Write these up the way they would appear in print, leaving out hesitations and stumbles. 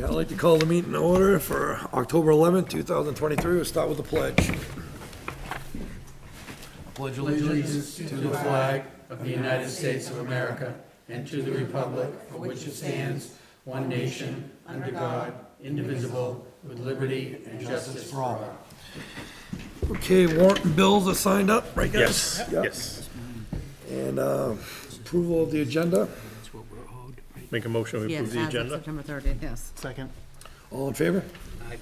I'd like to call the meeting to order for October 11th, 2023. We'll start with the pledge. Pledge Allegiance to the flag of the United States of America and to the republic for which it stands, one nation, under God, indivisible, with liberty and justice for all. Okay, warrant and bills are signed up, right guys? Yes, yes. And approval of the agenda. Make a motion, we approve the Yes, agenda. September 30th, yes. Second. All in favor? Aye.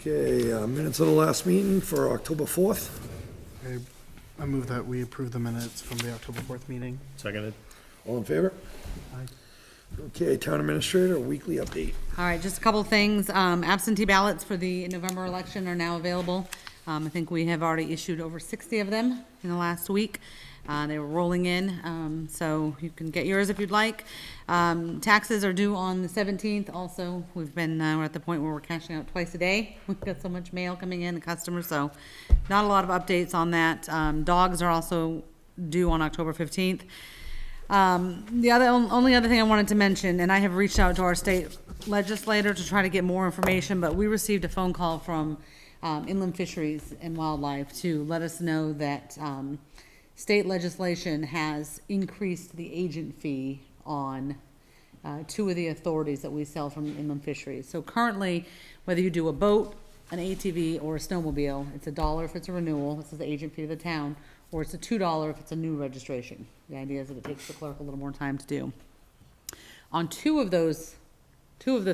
Okay, minutes of the last meeting for October 4th. I move that we approve the minutes from the October 4th meeting. Seconded. All in favor? Aye. Okay, town administrator, weekly update. All right, just a couple things. Absentee ballots for the November election are now available. I think we have already issued over 60 of them in the last week. They were rolling in, so you can get yours if you'd like. Taxes are due on the 17th also. We're at the point where we're cashing out twice a day. We've got so much mail coming in, the customers, so not a lot of updates on that. Dogs are also due on October 15th. The only other thing I wanted to mention, and I have reached out to our state legislator to try to get more information, but we received a phone call from Inland Fisheries and Wildlife to let us know that state legislation has increased the agent fee on two of the authorities that we sell from Inland Fisheries. So currently, whether you do a boat, an ATV, or a snowmobile, it's $1 if it's a renewal, this is the agent fee of the town, or it's a $2 if it's a new registration. The idea is that it takes the clerk a little more time to do. On two of the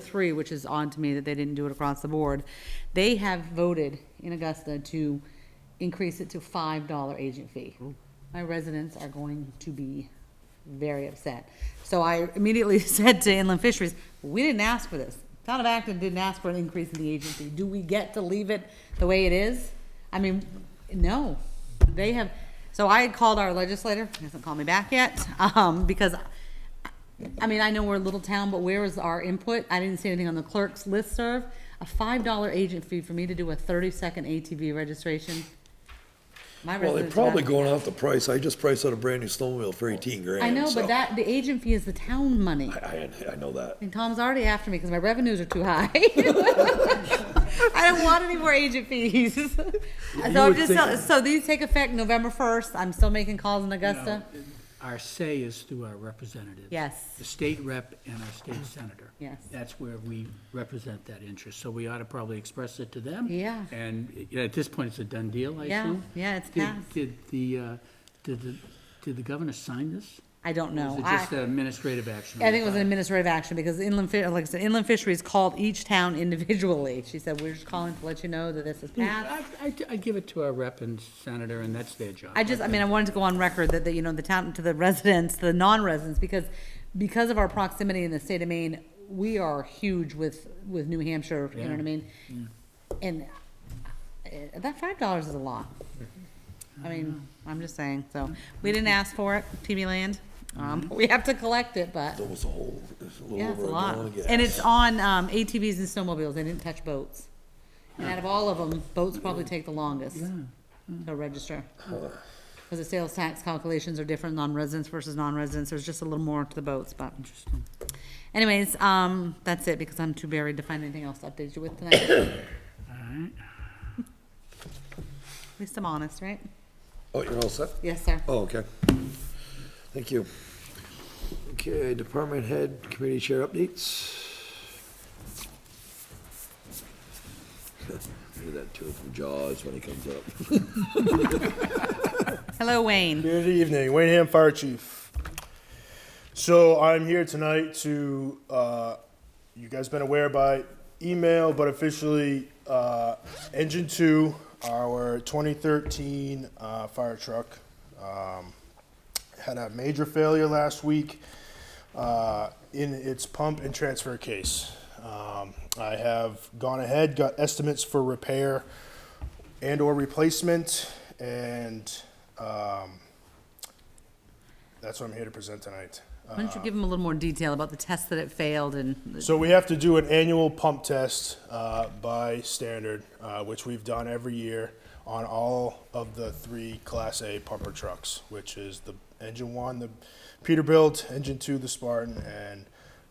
three, which is odd to me that they didn't do it across the board, they have voted in Augusta to increase it to $5 agent fee. My residents are going to be very upset. So I immediately said to Inland Fisheries, we didn't ask for this. Town of Acton didn't ask for an increase in the agent fee. Do we get to leave it the way it is? I mean, no. They have, so I had called our legislator, he hasn't called me back yet, because, I mean, I know we're a little town, but where is our input? I didn't see anything on the clerk's listserv. A $5 agent fee for me to do a 30-second ATV registration. My Well, they're residents probably are- going off the price. I just priced out a brand new snowmobile for 18 grand. I know, so- but the agent fee is the town money. I know that. And Tom's already after me because my revenues are too high. I don't want any more agent fees. So these take effect November 1st. I'm still making calls in Augusta. Our say is through our representatives. Yes. The state rep and our state senator. Yes. That's where we represent that interest, so we ought to probably express it to them. Yeah. And at this point, it's a done deal, I Yeah, assume? yeah, it's passed. Did the governor sign this? I don't Or know. was it just an administrative action? I think it was an administrative action because like I said, Inland Fisheries called each town individually. She said, we're just calling to let you know that this is passed. I give it to our rep and senator, and that's their job. I wanted to go on record that, you know, the town, to the residents, the non-residents, because of our proximity in the state of Maine, we are huge with New Hampshire, you know what I mean? And that $5 is a lot. I mean, I'm just saying, so, we didn't ask for it, PB Land. We have to collect it, but, That was it's a little yeah, it's over a a lot. gallon of gas. And it's on, ATVs and snowmobiles, they didn't touch boats. And out of all of them, boats probably take the longest to register. Because the sales tax calculations are different on residents versus non-residents, there's just a little more to the boats, but. Interesting. Anyways, that's it, because I'm too buried to find anything else to update you with tonight. At All right. least I'm honest, right? Oh, you're all set? Yes, sir. Oh, okay. Thank you. Okay, department head, committee chair updates. Look at that too from Jaws when he comes up. Hello, Wayne. Good evening, Wayne Ham Fire Chief. So I'm here tonight to, you guys been aware by email, but officially, Engine 2, our 2013 fire truck, had a major failure last week in its pump and transfer case. I have gone ahead, got estimates for repair and or replacement, and that's what I'm here to present tonight. Why don't you give them a little more detail about the test that it failed and, So we have to do an annual pump test by standard, which we've done every year on all of the 3 Class A pumper trucks, which is the Engine 1, the Peterbilt, Engine 2, the Spartan, and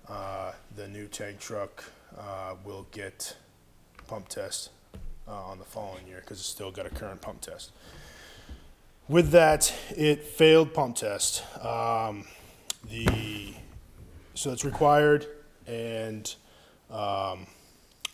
the new tank truck will get pump test on the following year because it's still got a current pump test. With that, it failed pump test. So it's required, and I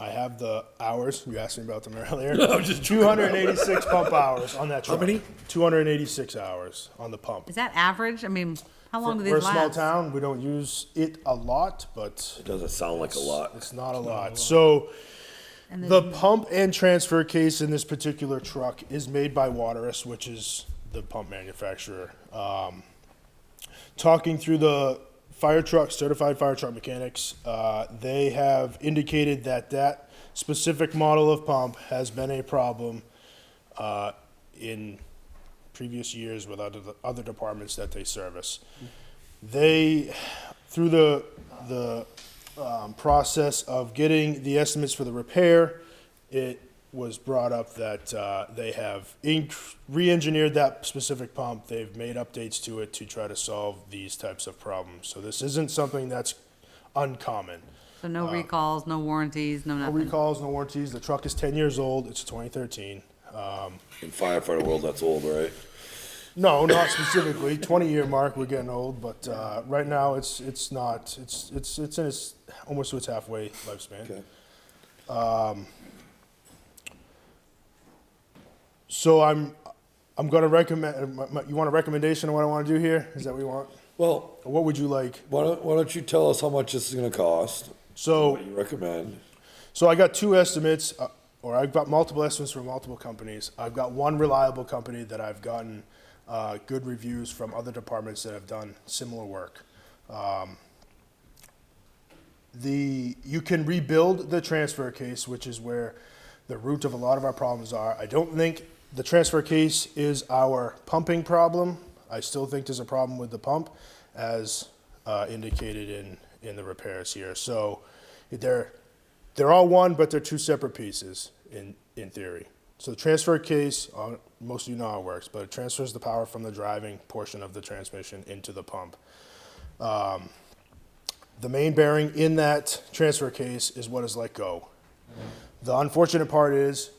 have the hours. You asked me about them earlier. No, just 286 pump hours on that truck. many? 286 hours on the pump. Is that average? I mean, how long do We're a these small last? town. We don't use it a lot, but It doesn't sound like a lot. it's not a lot. So And the then- pump and transfer case in this particular truck is made by Waterous, which is the pump manufacturer. Talking through the fire truck, certified fire truck mechanics, they have indicated that that specific model of pump has been a problem in previous years with other departments that they service. They, through the process of getting the estimates for the repair, it was brought up that they have re-engineered that specific pump. They've made updates to it to try to solve these types of problems. So this isn't something that's uncommon. So no recalls, no warranties, no No nothing. recalls, no warranties. The truck is 10 years old. It's 2013. In firefighter world, that's old, right? No, not specifically. 20-year mark, we're getting old, but right now it's not. It's in its almost to its halfway lifespan. Okay. So I'm going to recommend. You want a recommendation on what I want to do here? Is that what you want? Well, Or what would you like? why don't you tell us how much this is gonna cost? So What do you recommend? So I got two estimates, or I've got multiple estimates from multiple companies. I've got one reliable company that I've gotten good reviews from other departments that have done similar work. You can rebuild the transfer case, which is where the root of a lot of our problems are. I don't think the transfer case is our pumping problem. I still think there's a problem with the pump, as indicated in the repairs here. So they're all one, but they're two separate pieces in theory. So the transfer case, most of you know how it works, but it transfers the power from the driving portion of the transmission into the pump. The main bearing in that transfer case is what is let go. The unfortunate part is,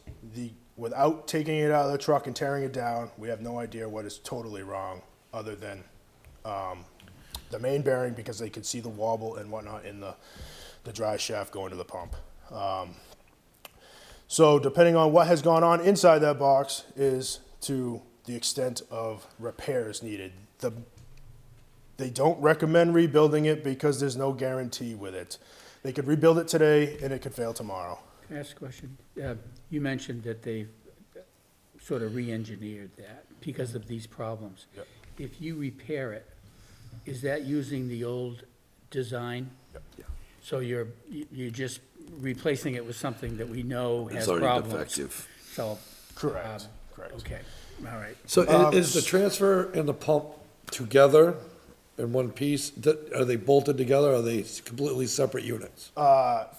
without taking it out of the truck and tearing it down, we have no idea what is totally wrong, other than the main bearing, because they could see the wobble and whatnot in the dry shaft going to the pump. So depending on what has gone on inside that box is to the extent of repairs needed. They don't recommend rebuilding it because there's no guarantee with it. They could rebuild it today and it could fail tomorrow. Can I ask a question? You mentioned that they've sort of re-engineered that because of these problems. Yep. If you repair it, is that using the old design? Yep. So you're just replacing it with something that we know has It's already problems? defective. So, Correct. Correct. okay, all right. So is the transfer and the pump together in one piece? Are they bolted together, or are they completely separate units?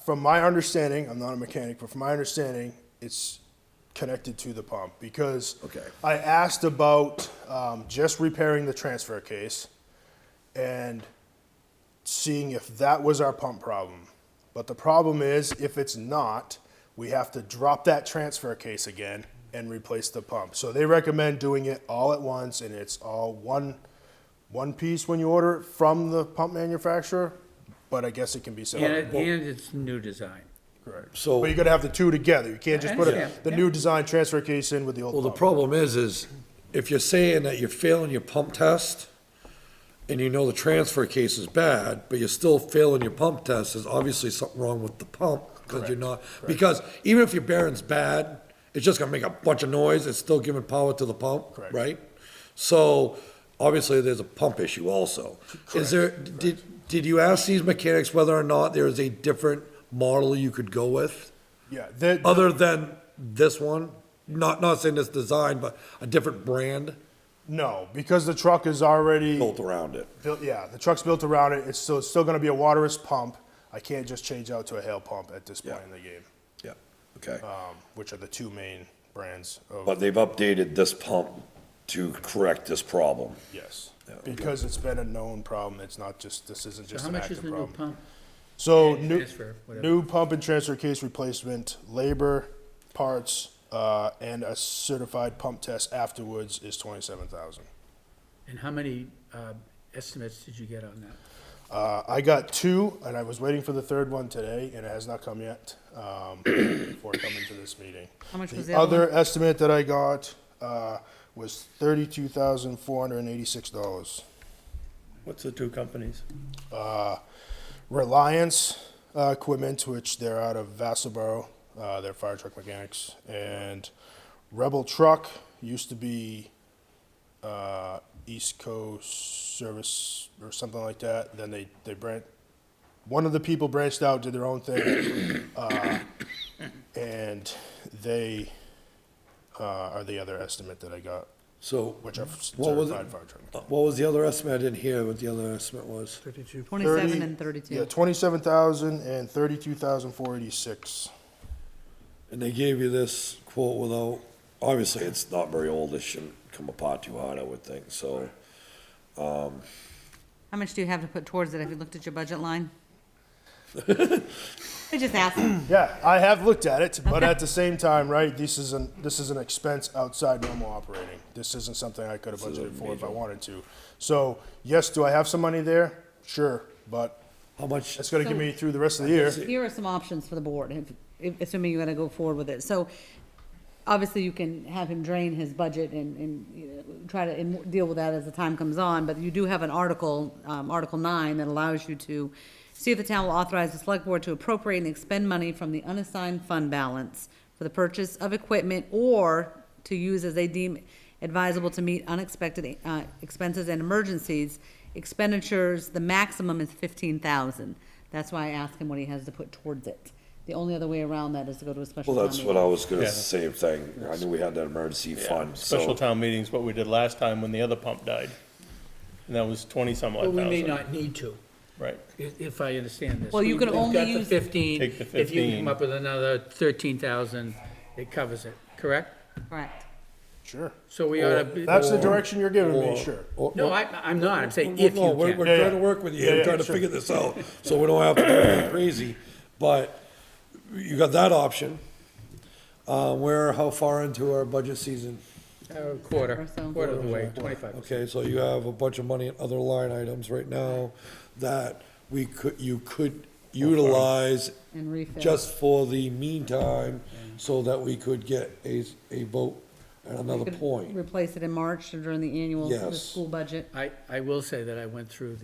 From my understanding, I'm not a mechanic, but from my understanding, it's connected to the pump, because Okay. I asked about just repairing the transfer case and seeing if that was our pump problem. But the problem is, if it's not, we have to drop that transfer case again and replace the pump. So they recommend doing it all at once, and it's all one piece when you order it from the pump manufacturer, but I guess it can be set up. And it's new design. Correct. So- But you gotta have the two together. You can't just I put understand, the yeah. new design transfer case in with the old Well, the pump. problem is if you're saying that you're failing your pump test, and you know the transfer case is bad, but you're still failing your pump test, there's obviously something wrong with the pump, because you're not, because even if your bearing's bad, it's just gonna make a bunch of noise, it's still giving power to the pump, Correct. right? So, obviously, there's a pump issue also. Is there, did you ask these mechanics whether or not there is a different model you could go with, Yeah, other than this one? Not saying this design, but a different brand no, because the truck is already built around it? built, yeah, the truck's built around it. It's still gonna be a Waterous pump. I can't just change out to a Hale pump at this point Yeah. in the game, Yeah, okay. which are the two main brands of, But they've updated this pump to correct this problem. yes. Yeah, okay. Because it's been a known problem. It's not just, this isn't So just how an much is active the new problem. pump? So Yeah, new, transfer, whatever. new pump and transfer case replacement, labor, parts, and a certified pump test afterwards is 27,000. And how many estimates did you get on that? I got 2, and I was waiting for the third one today, and it has not come yet, before coming to this meeting. How much was The the other other estimate that I got, was $32,486. What's the two companies? Reliance Equipment, which they're out of Vassalboro, they're fire truck mechanics, and Rebel Truck used to be East Coast Service or something like that. Then they one of the people branched out, did their own thing, and they are the other estimate that I got, So, which are what was certified it? fire truck mechanics. What was the other estimate? I didn't hear what the other estimate was. 32. 27 and 32. Yeah, 27,000 and 32,486. And they gave you this quote without, obviously, it's not very old, it shouldn't come apart too hard, I would think, so. How much do you have to put towards it? Have you looked at your budget line? I just asked. Yeah, I have looked at it, but at the same time, right, this is an expense outside normal operating. This isn't something I could have budgeted for if I wanted to. So, yes, do I have some money there? Sure, but How much, it's gonna get me through the rest of the year. Here are some options for the board, assuming you're gonna go forward with it. So, obviously, you can have him drain his budget and you know, try to deal with that as the time comes on, but you do have an article, Article 9, that allows you to see if the town will authorize the select board to appropriate and expend money from the unassigned fund balance for the purchase of equipment or to use as they deem advisable to meet unexpected expenses and emergencies. Expenditures, the maximum is 15,000. That's why I asked him what he has to put towards it. The only other way around that is to go to a special well, town that's meeting. what I was gonna, Yeah. same thing, I knew we had that emergency fund, Special so. town meeting's what we did last time when the other pump died. And that was 20-some odd Well, we may thousand. not need to, Right. if I understand this. Well, you can We've only got the use- 15. Take the If you 15. come up with another 13,000, it covers it, correct? Correct. Sure. So we ought to. That's the direction you're giving me, Or- sure. No, I'm not, I'm saying if No, you we're can. trying Yeah, to yeah. work with you, Yeah, we're yeah, trying to sure. figure this out, so we don't have to go anything crazy, but you got that option. How far into our budget season? Quarter Or so. of the way, 25. Okay, so you have a bunch of money in other line items right now that you could utilize And refill. just for the meantime, so that we could get a vote at another Could point. Replace it in March or during the annual, the Yes. school budget. I will say that I went through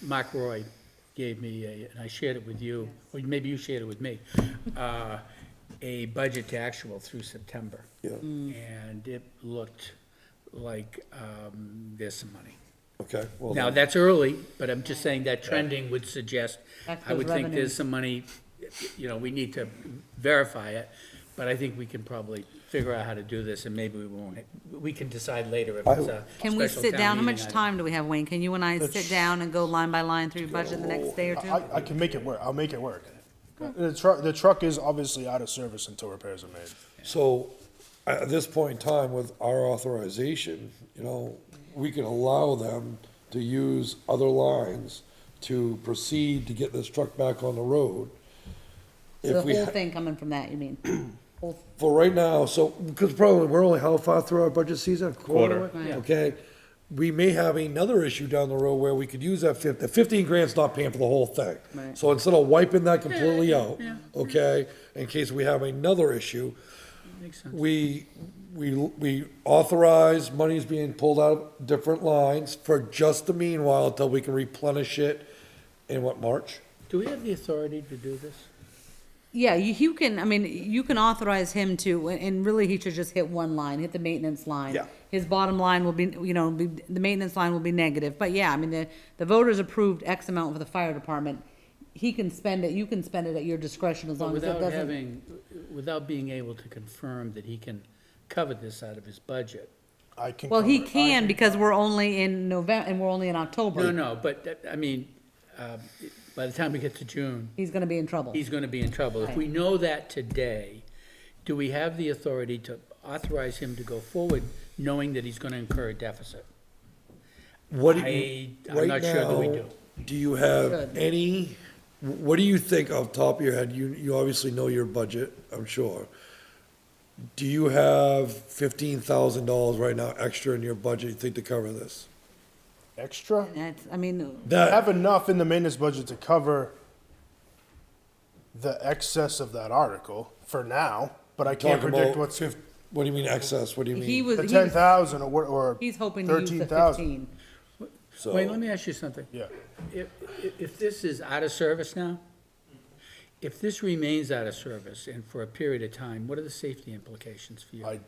Mark Roy gave me and I shared it with you, or maybe you shared it with me, a budget to actual through September. Yeah, And it looked like there's some money. okay, well, Now, then, that's early, but I'm just saying that trending would suggest, That's I would those think revenues. there's some money, we need to verify it, but I think we can probably figure out how to do this, and maybe we can decide later if it's a Can we special sit town down? How meeting much item. time do we have, Wayne? Can you and I sit down and go line by line through your budget the next day or two? I can make it work, I'll make it work. The truck is obviously out of service until repairs are made. so, at this point in time, with our authorization, we can allow them to use other lines to proceed to get this truck back on the road. So the If we whole ha- thing coming from that, you mean? Whole- For right now, so, because probably, we're only how far through our budget season? Quarter. Right. Okay, we may have another issue down the road where we could use that 15 grand's not paying for the whole thing. Right. So instead of wiping that completely out, okay, in case we have another issue, Makes sense. we authorize monies being pulled out of different lines for just the meanwhile until we can replenish it in what, March? Do we have the authority to do this? Yeah, you can, I mean, you can authorize him to, and really he should just hit one line, hit the maintenance line. Yeah. His bottom line will be, the maintenance line will be negative, but yeah, I mean, the voters approved X amount for the fire department. He can spend it, you can spend it at your discretion as But long as it without doesn't. without being able to confirm that he can cover this out of his budget. I can. Well, he cover it. can because we're only in November, and we're only in October. No, but, I mean, by the time we get to June, He's gonna be in trouble. he's gonna be in trouble. If we know that today, do we have the authority to authorize him to go forward, knowing that he's gonna incur a deficit? What, I'm right not sure that we now, do. do you have Good. any, what do you think off the top of your head? You obviously know your budget, I'm sure. Do you have $15,000 right now extra in your budget, you think, to cover this? Extra? That's, I mean, I That, have enough in the maintenance budget to cover the excess of that article for now, but I can't talking predict about what's what do you mean excess? What do you he mean? was, the he 10,000 was, or he's hoping to use the 13,000. 15. So- Wait, let me ask you something. Yeah. If this is out of service now, if this remains out of service and for a period of time, what are the safety implications for you? I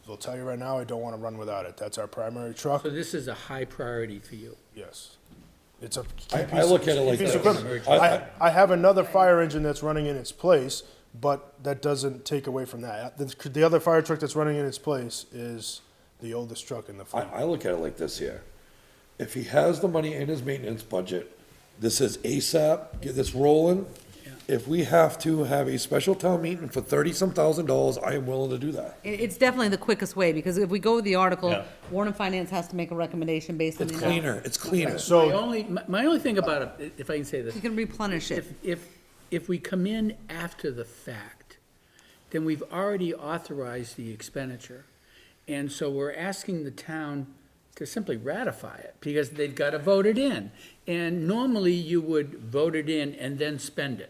will tell you right now, I don't want to run without it. That's our primary truck. So this is a high priority for you? Yes. It's a I look at it like piece of this. equipment. I- I have another fire engine that's running in its place, but that doesn't take away from that. The other fire truck that's running in its place is the oldest truck in the fleet. I look at it like this here. If he has the money in his maintenance budget, this is ASAP, get this rolling. Yeah. If we have to have a special town meeting for $30-some thousand, I am willing to do that. It's definitely the quickest way, because if we go with the article, Yeah. Warren and Finance has to make a recommendation based on It's the. cleaner, it's cleaner. So, My only thing about it, if I can say this, You can replenish it. if we come in after the fact, then we've already authorized the expenditure. And so we're asking the town to simply ratify it, because they've got to vote it in. And normally you would vote it in and then spend it.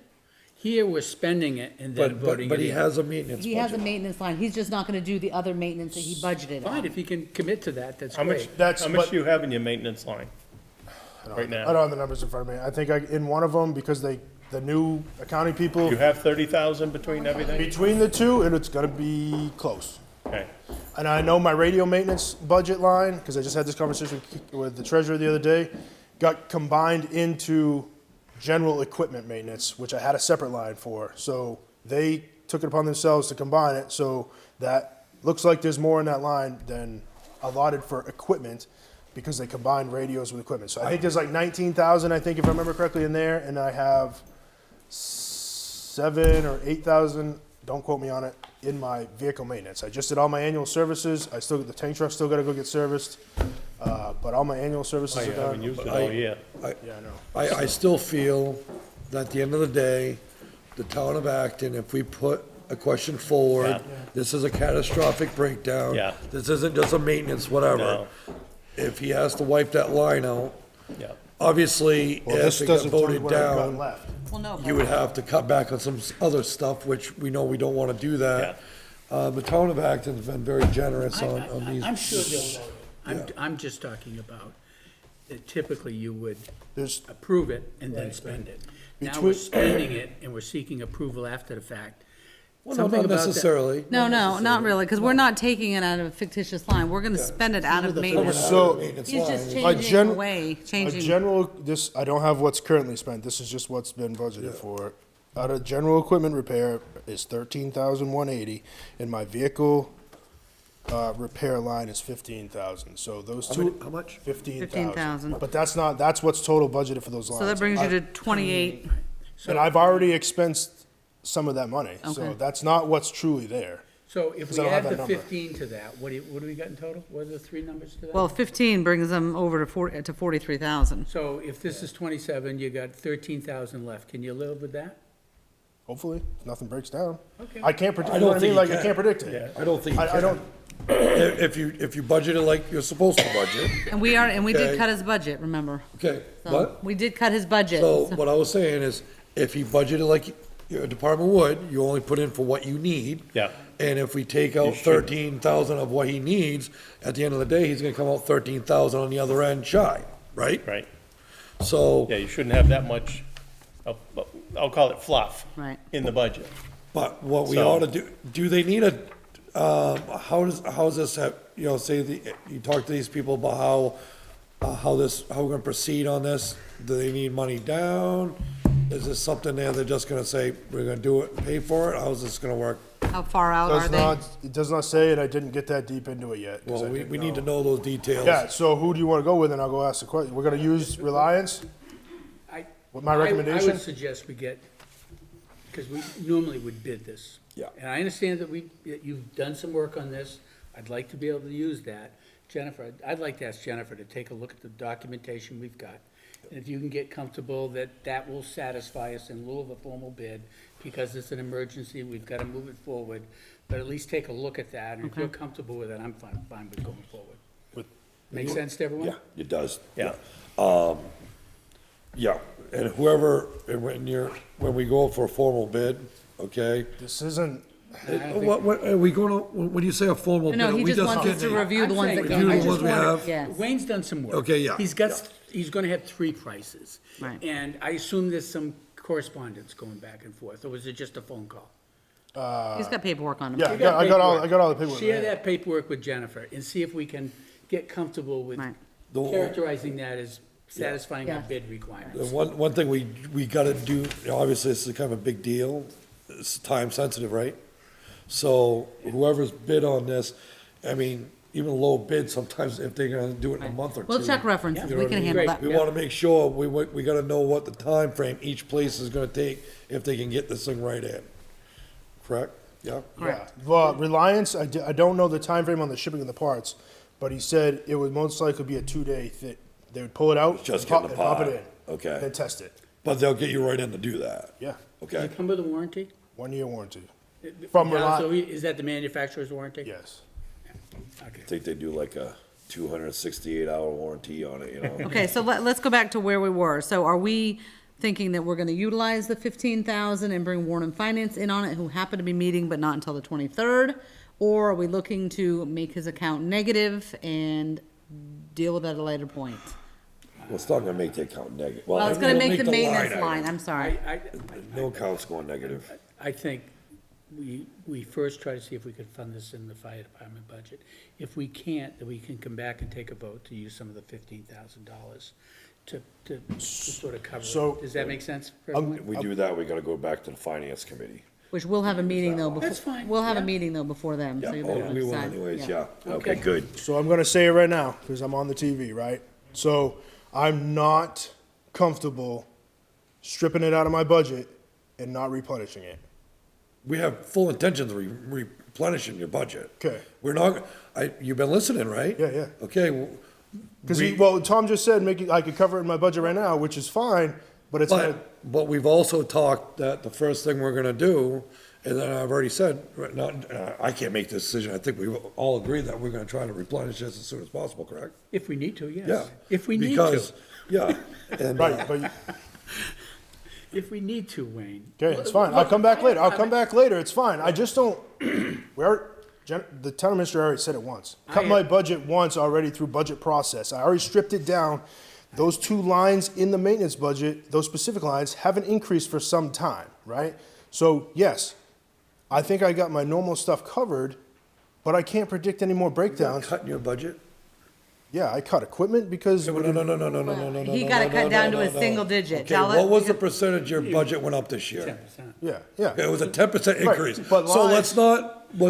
Here, we're spending it and then voting it in. But he has a maintenance He has a budget. maintenance line, he's just not gonna do the other maintenance that he budgeted Fine, on. if he can commit to that, that's How much, great. That's- how much but- do you have in your maintenance line right I don't now? have the numbers in front of me. I think in one of them, because the new accounting people, You have 30,000 between everything? between the two, it's gonna be close. Okay, And I know my radio maintenance budget line, because I just had this conversation with the treasurer the other day, got combined into general equipment maintenance, which I had a separate line for. So they took it upon themselves to combine it, so that looks like there's more in that line than allotted for equipment, because they combined radios with equipment. So I think there's like 19,000, I think, if I remember correctly, in there, and I have 7 or 8,000, don't quote me on it, in my vehicle maintenance. I just did all my annual services. The tank truck's still gotta go get serviced, but all my annual services I are haven't done. used it all year. Yeah, I know. I still feel that at the end of the day, the town of Acton, if we put a question forward, Yeah. this is a catastrophic breakdown. Yeah. This isn't just a maintenance, whatever. No. If he has to wipe that line out, Yeah. obviously, Well, if this it got doesn't tell me voted what I've got down, left. Well, no, you would have to cut back on some other stuff, which we know we don't wanna do that. The town of Acton's been very generous on these. I'm sure they'll vote it. I'm just talking about that typically you would There's, approve it and then spend it. Now Between- we're spending it and we're seeking approval after the fact. Well, no, Something not about that- necessarily. no, not really, because we're not taking it out of a fictitious line, we're gonna spend it out of maintenance. So- Maintenance He's just line. changing gen- away, a changing, general, I don't have what's currently spent, this is just what's been budgeted for. Out of general equipment repair is 13,180, and my vehicle, repair line is 15,000, so those two. How much? 15,000. 15,000. But that's what's total budgeted for those lines. so that brings you to 28. And I've already expensed some of that money, so Okay. that's not what's truly there. So if 'Cause we I don't have add the that number. 15 to that, what do we got in total? What are the three numbers to that? Well, 15 brings them over to 43,000. So if this is 27, you got 13,000 left. Can you live with that? Hopefully, if nothing breaks down. Okay. I can't predict, I you know don't what I think mean, like, you I can't predict it. Yeah, I don't think you I can. don't, If you budget it like you're supposed to budget, And we Okay. did cut his budget, remember? okay, So, what? We did cut his budget. So so- what I was saying is, if he budgeted like your department would, you only put in for what you need. Yeah. And if we take out should. 13,000 of what he needs, at the end of the day, he's gonna come out 13,000 on the other end shy, right? Right. So, Yeah, you shouldn't have that much, I'll call it fluff. Right. In the budget. but what we So- ought to do they need a, how does this have, say you talk to these people about how we're gonna proceed on this? Do they need money down? Is this something there they're just gonna say, we're gonna do it and pay for it? How's this gonna work? How far out are does they? not, it does not say it, I didn't get that deep into it yet. 'cause Well, I we didn't need to know those details. Yeah, so who do you wanna go with, and I'll go ask the question, we're gonna use Reliance? What my I recommendation? would suggest we get, because we normally would bid this. Yeah. And I understand that that you've done some work on this. I'd like to be able to use that. Jennifer, I'd like to ask Jennifer to take a look at the documentation we've got If you can get comfortable that that will satisfy us in lieu of a formal bid, because it's an emergency, we've got to move it forward, but at least take a look at that, and if you're comfortable with it, I'm fine with going forward. Make sense to everyone? Yeah, it does. Yeah. Yeah, and whoever, and when we go for a formal bid, okay? This isn't, What, are we gonna, when you say a formal bid, No, are he we just wants us getting to a- review the ones that Review the came. ones we have? Yes. Wayne's done some work. Okay, yeah, He's gonna have 3 prices. Right. And I assume there's some correspondence going back and forth, or was it just a phone call? He's got paperwork on him. yeah, You got I got paperwork. all the paperwork. Share right. that paperwork with Jennifer and see if we can get comfortable with Right. characterizing that as satisfying our Yeah. bid The requirements. one thing we gotta do, obviously, this is kind of a big deal, it's time sensitive, right? So whoever's bid on this, I mean, even low bid, sometimes if they're gonna do it in a month or two. We'll check references, Yeah. we can handle Great. that. We wanna make sure, we gotta know what the time frame each place is gonna take, if they can get this thing right in. Correct? Yeah? Yeah, well, Reliance, I don't know the time frame on the shipping of the parts, but he said it would most likely be a 2-day thing. They would pull it out, Just pop get the pop it part. in, Okay. then test it. But they'll get you right in to do that, Yeah, Does okay? it come with a warranty? 1-year warranty. From Yeah, Reliance. so is that the manufacturer's warranty? Yes. Okay. I think they do like a 268-hour warranty on it, you know? Okay, so let's go back to where we were. So are we thinking that we're gonna utilize the 15,000 and bring Warren and Finance in on it, who happen to be meeting but not until the 23rd? Or are we looking to make his account negative and deal with that at a later point? Well, it's not gonna make the account negative. Well, it's gonna it'll make the maintenance item. line, I'm sorry. No account's going negative. I think we first try to see if we could fund this in the fire department budget. If we can't, then we can come back and take a vote to use some of the $15,000 to sort of cover So- it. Does that make sense for Um, everyone? If we do that, we gotta go back to the finance committee. Which we'll have a meeting though before. That's fine, We'll have a yeah. meeting though before then, so Yeah, you'll be able oh, to we will decide. anyways, yeah. Okay. Okay, good. So I'm gonna say it right now, because I'm on the TV, right? So I'm not comfortable stripping it out of my budget and not replenishing it. We have full intentions of replenishing your budget. Okay. We're not, you've been listening, right? Yeah, yeah. Okay, well. Because we- well, Tom just said I could cover it in my budget right now, which is fine, but it's gonna, But we've also talked that the first thing we're gonna do, and then I've already said, I can't make this decision, I think we all agree that we're gonna try to replenish this as soon as possible, correct? If we need to, yes. Yeah. If we need Because, to. yeah, and, right, but, If we need to, Wayne. okay, it's fine. I'll come back later. I'll come back later. It's fine. I just don't, the town administrator already said it once. Cut my budget once already through budget process. I already stripped it down. Those 2 lines in the maintenance budget, those specific lines, haven't increased for some time, right? So, yes, I think I got my normal stuff covered, but I can't predict any more breakdowns. cutting your budget? Yeah, I cut equipment because, No, no, no, no, no, no, no, no, no. He no, gotta no, cut no, down no, to a no. single digit. Okay, Tell what it- was the percentage your budget went up this year? 10%. yeah, yeah. It was a 10% Right, increase. but So lines- let's not But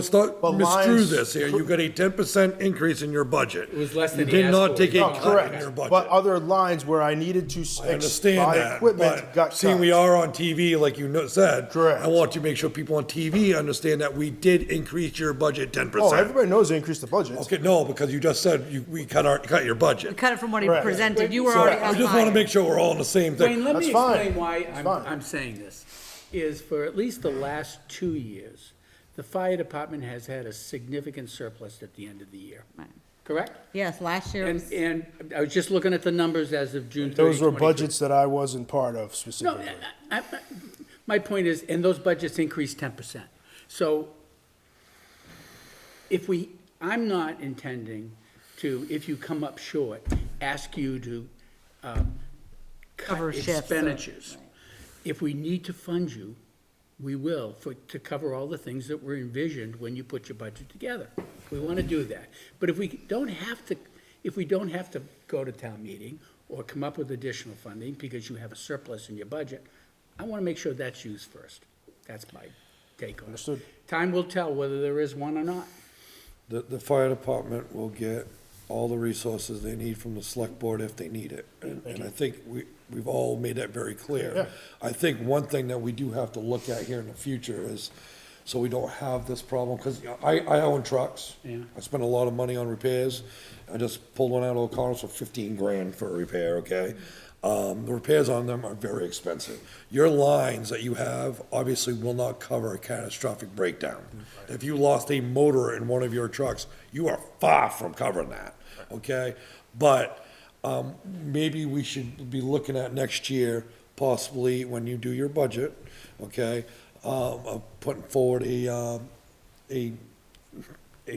misconstrue lines- this here. You got a 10% increase in your budget. It was less than You he did asked not for. take a No, cut in correct. your budget. But other lines where I needed to I understand buy that, equipment but got seeing we cut. are on TV, like you said. Correct. I want to make sure people on TV understand that we did increase your budget 10%. Oh, everybody knows they increased the budget. Okay, no, because you just said we cut your budget. Cut it from what he Correct. presented, you were So already I on just want to fire. make sure we're all on the same Wayne, thing. let me That's fine. explain why That's fine. I'm saying this. Is for at least the last 2 years, the fire department has had a significant surplus at the end of the year. Right. Correct? Yes, last year was. And I was just looking at the numbers as of June 30, Those were 23. budgets that I wasn't part of No, specifically. my point is, and those budgets increased 10%. So I'm not intending to, if you come up short, ask you to Cover cut shifts or- expenditures. If we need to fund you, we will, to cover all the things that were envisioned when you put your budget together. We want to do that. But if we don't have to go to town meeting or come up with additional funding because you have a surplus in your budget, I want to make sure that's used first. That's my take on it. Understood. Time will tell whether there is one or not. The fire department will get all the resources they need from the select board if they need it. And I think we've all made that very Yeah. clear. I think one thing that we do have to look at here in the future is, so we don't have this problem, because I own trucks. Yeah. I spend a lot of money on repairs. I just pulled one out of O'Connell's for 15 grand for a repair, okay? The repairs on them are very expensive. Your lines that you have obviously will not cover a catastrophic breakdown. If you lost a motor in one of your trucks, you are far from covering that, okay? But, maybe we should be looking at next year, possibly when you do your budget, okay? Of putting forward a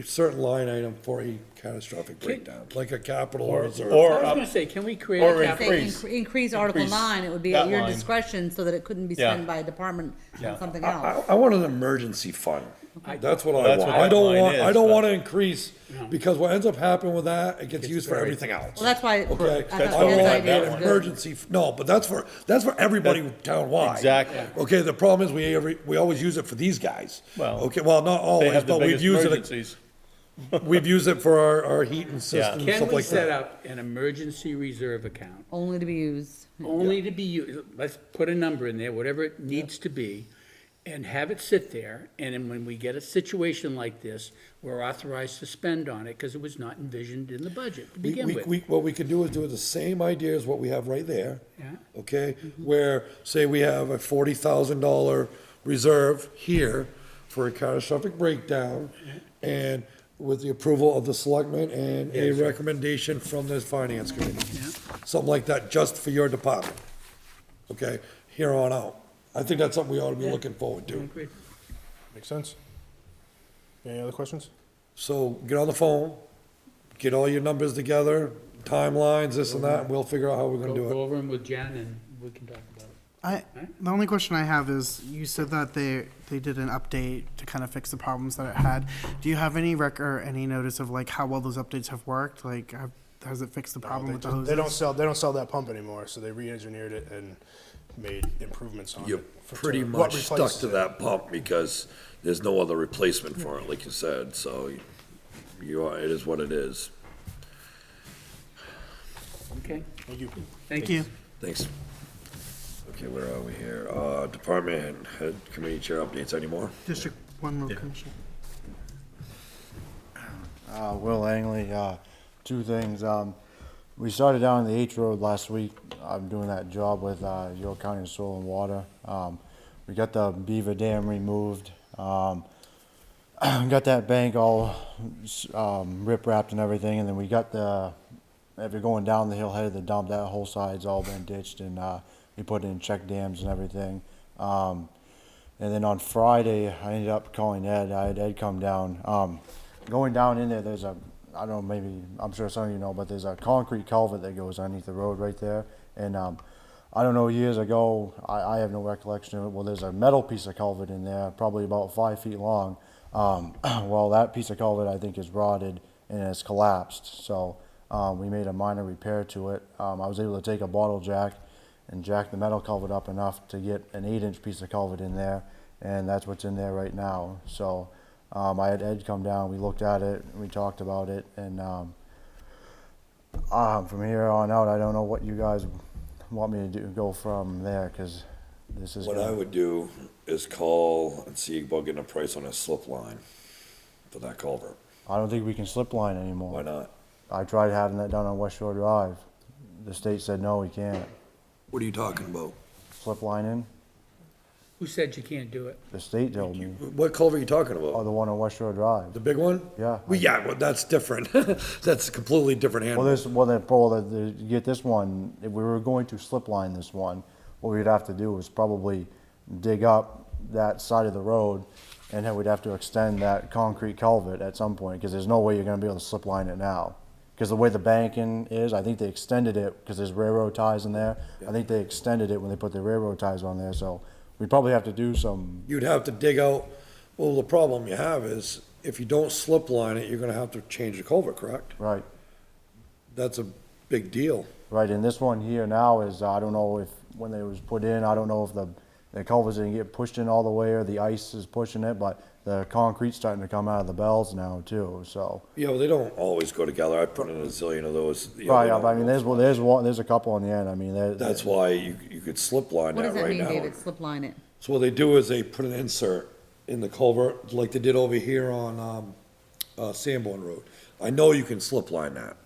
certain line item for a catastrophic breakdown, like a capital reserve. or I was up- gonna say, can we create or a capital? increase. Say increase Article Increase 9, it would be at that your line. discretion so that it couldn't be Yeah. spent by a department Yeah. on something else. I want an emergency fund. That's what I That's want. what I that don't line want, is, I don't but- wanna increase, because what ends up happening with that, it gets used for buried. everything else. Well, that's why, I Okay, thought I That's why we want had Ed's that idea an was good. emergency, no, but that's for everybody townwide. Exactly. Okay, the problem is we always use it for these guys. Well, Okay, well, not They always, have the but we've biggest used it, emergencies. we've used it for our heating system and Can stuff we like set that. up an emergency reserve account, only to be used. only to be used, let's put a number in there, whatever it needs to be, and have it sit there, and then when we get a situation like this, we're authorized to spend on it, because it was not envisioned in the budget to begin with. What we can do is do the same idea as what we have right there. Yeah. Okay, where, say we have a $40,000 reserve here for a catastrophic breakdown, and with the approval of the selectmen and a recommendation from the finance committee. Something like that, just for your department, okay, here on out. I think that's something we ought to be looking forward to. Agreed. Makes sense? Any other questions? So get on the phone, get all your numbers together, timelines, this and that, and we'll figure out how we're gonna do it. Go over them with Jen, and we can talk about it. The only question I have is, you said that they did an update to kind of fix the problems that it had. Do you have any or any notice of like how well those updates have worked? Like, has it fixed the problem with the hoses? They don't sell that pump anymore, so they re-engineered it and made improvements on it. You're for- pretty to much what stuck replaces to it. that pump because there's no other replacement for it, like you said, so it is what it is. Okay, Thank you. thank you. Thanks. Okay, where are we here? Department head committee chair updates anymore? District one road commissioner. Will Langley, two things. We started down the H Road last week. I'm doing that job with York County Soil and Water. We got the Beaver Dam removed. Got that bank all rip-wrapped and everything, and then we got if you're going down the hill head of the dump, that whole side's all been ditched, and we put in check dams and everything. And then on Friday, I ended up calling Ed. I had Ed come down. Going down in there, there's I don't know, maybe, I'm sure some of you know, but there's a concrete culvert that goes underneath the road right there. And I don't know, years ago, I have no recollection of it. Well, there's a metal piece of culvert in there, probably about 5 feet long. Well, that piece of culvert, I think, is rotted and it's collapsed. So we made a minor repair to it. I was able to take a bottle jack and jack the metal culvert up enough to get an 8-inch piece of culvert in there, and that's what's in there right now. So I had Ed come down, we looked at it, we talked about it, and from here on out, I don't know what you guys want me to do, go from there, because this is. What I would do is call and see about getting a price on a slip line for that culvert. I don't think we can slip line anymore. Why not? I tried having that done on West Shore Drive. The state said, no, we can't. What are you talking about? Slip line in? Who said you can't do it? The state told me. What culvert are you talking Oh, about? the one on West Shore Drive. The big one? Yeah. Well, that's different. That's a completely different Well, animal. to get this one, if we were going to slip line this one, what we'd have to do is probably dig up that side of the road, and then we'd have to extend that concrete culvert at some point, because there's no way you're gonna be able to slip line it now. Because the way the banking is, I think they extended it, because there's railroad ties in there. I think they extended it when they put the railroad ties on there, so we'd probably have to do some, You'd have to dig out, well, the problem you have is, if you don't slip line it, you're gonna have to change the culvert, correct? right. That's a big deal. Right, and this one here now is, I don't know if, when it was put in, I don't know if the culverts didn't get pushed in all the way, or the ice is pushing it, but the concrete's starting to come out of the bells now too, so. Yeah, well, they don't always go together. I put in a zillion of those. You know, Right, they don't I mean, there's a couple on the end, I mean, That's why you could slip line What that does that right mean, now. David, slip line it? So what they do is they put an insert in the culvert, like they did over here on, Sanborn Road. I know you can slip line that.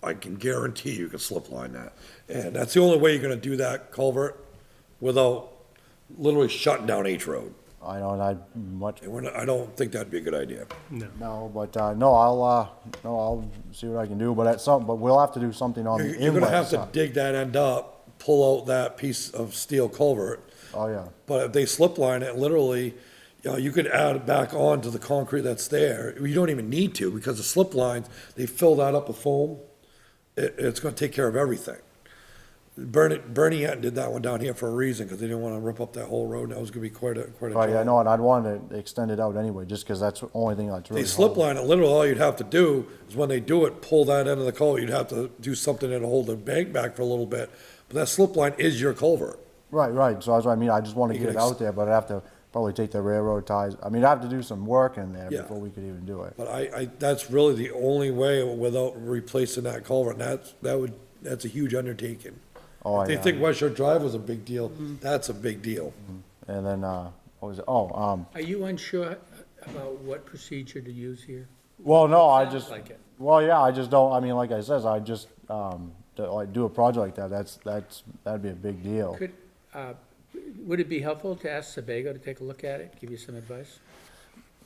I can guarantee you can slip line that. And that's the only way you're gonna do that culvert without literally shutting down H Road. I know, and And I don't think that'd be a good idea. no, but, no, I'll see what I can do, but we'll have to do something on the You're inlet gonna have to side. dig that end up, pull out that piece of steel culvert. Oh, yeah. But if they slip line it, literally, you could add it back on to the concrete that's there. You don't even need to, because the slip lines, they fill that up with foam. It's gonna take care of everything. Bernie Etten did that one down here for a reason, because they didn't wanna rip up that whole road, and that was gonna be quite a Right, yeah, job. no, and I'd want to extend it out anyway, just because that's the only thing that's really. They slip holding- line it, literally, all you'd have to do is when they do it, pull that end of the culvert, you'd have to do something that'll hold the bank back for a little bit. But that slip line is your culvert. Right, so that's what I mean, I just want to You get can it out there, but I'd have to probably take the railroad ties, I mean, I'd have to do some work in there Yeah. before we could even do it. But that's really the only way without replacing that culvert, and that's a huge undertaking. Oh, If they yeah. think West Shore Drive was a big deal, that's a big deal. And then, what was it, Are you unsure about what procedure to use here? well, no, I Sounds just, like it. well, yeah, I just don't, I mean, like I says, I just, to like do a project like that, that'd be a big deal. Could, would it be helpful to ask Sebago to take a look at it, give you some advice?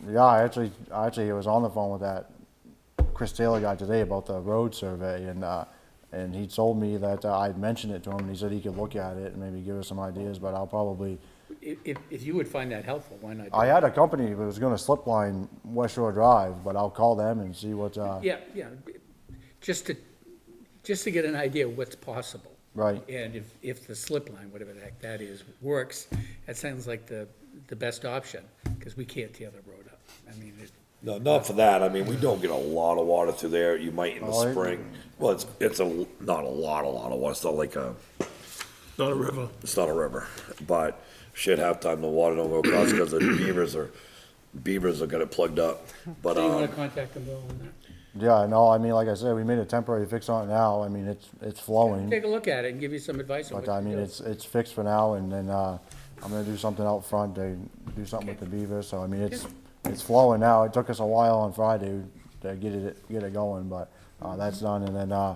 Yeah, I actually was on the phone with that Chris Taylor guy today about the road survey, and he told me that I'd mentioned it to him, and he said he could look at it and maybe give us some ideas, but I'll probably, If you would find that helpful, why not? do I it? had a company that was gonna slip line West Shore Drive, but I'll call them and see what, Yeah, just to get an idea of what's possible. right. And if the slip line, whatever the heck that is, works, that sounds like the best option, because we can't tear the road up. I mean, No, not for that. I mean, we don't get a lot of water through there. You might in the Oh, spring. Well, it's not a lot of water. It's not like Not a river. it's not a river. But shit, half time the water don't go across because the beavers are got it plugged up. But, so you wanna contact them, Bill, on that? Yeah, no, I mean, like I said, we made a temporary fix on it now, I mean, it's flowing, Take a look at it and give you some advice on what but I to mean, do. it's fixed for now, and then, I'm gonna do something out front, to do something with the beaver, so I mean, it's flowing now, it took us a while on Friday to get it going, but, that's done, and then,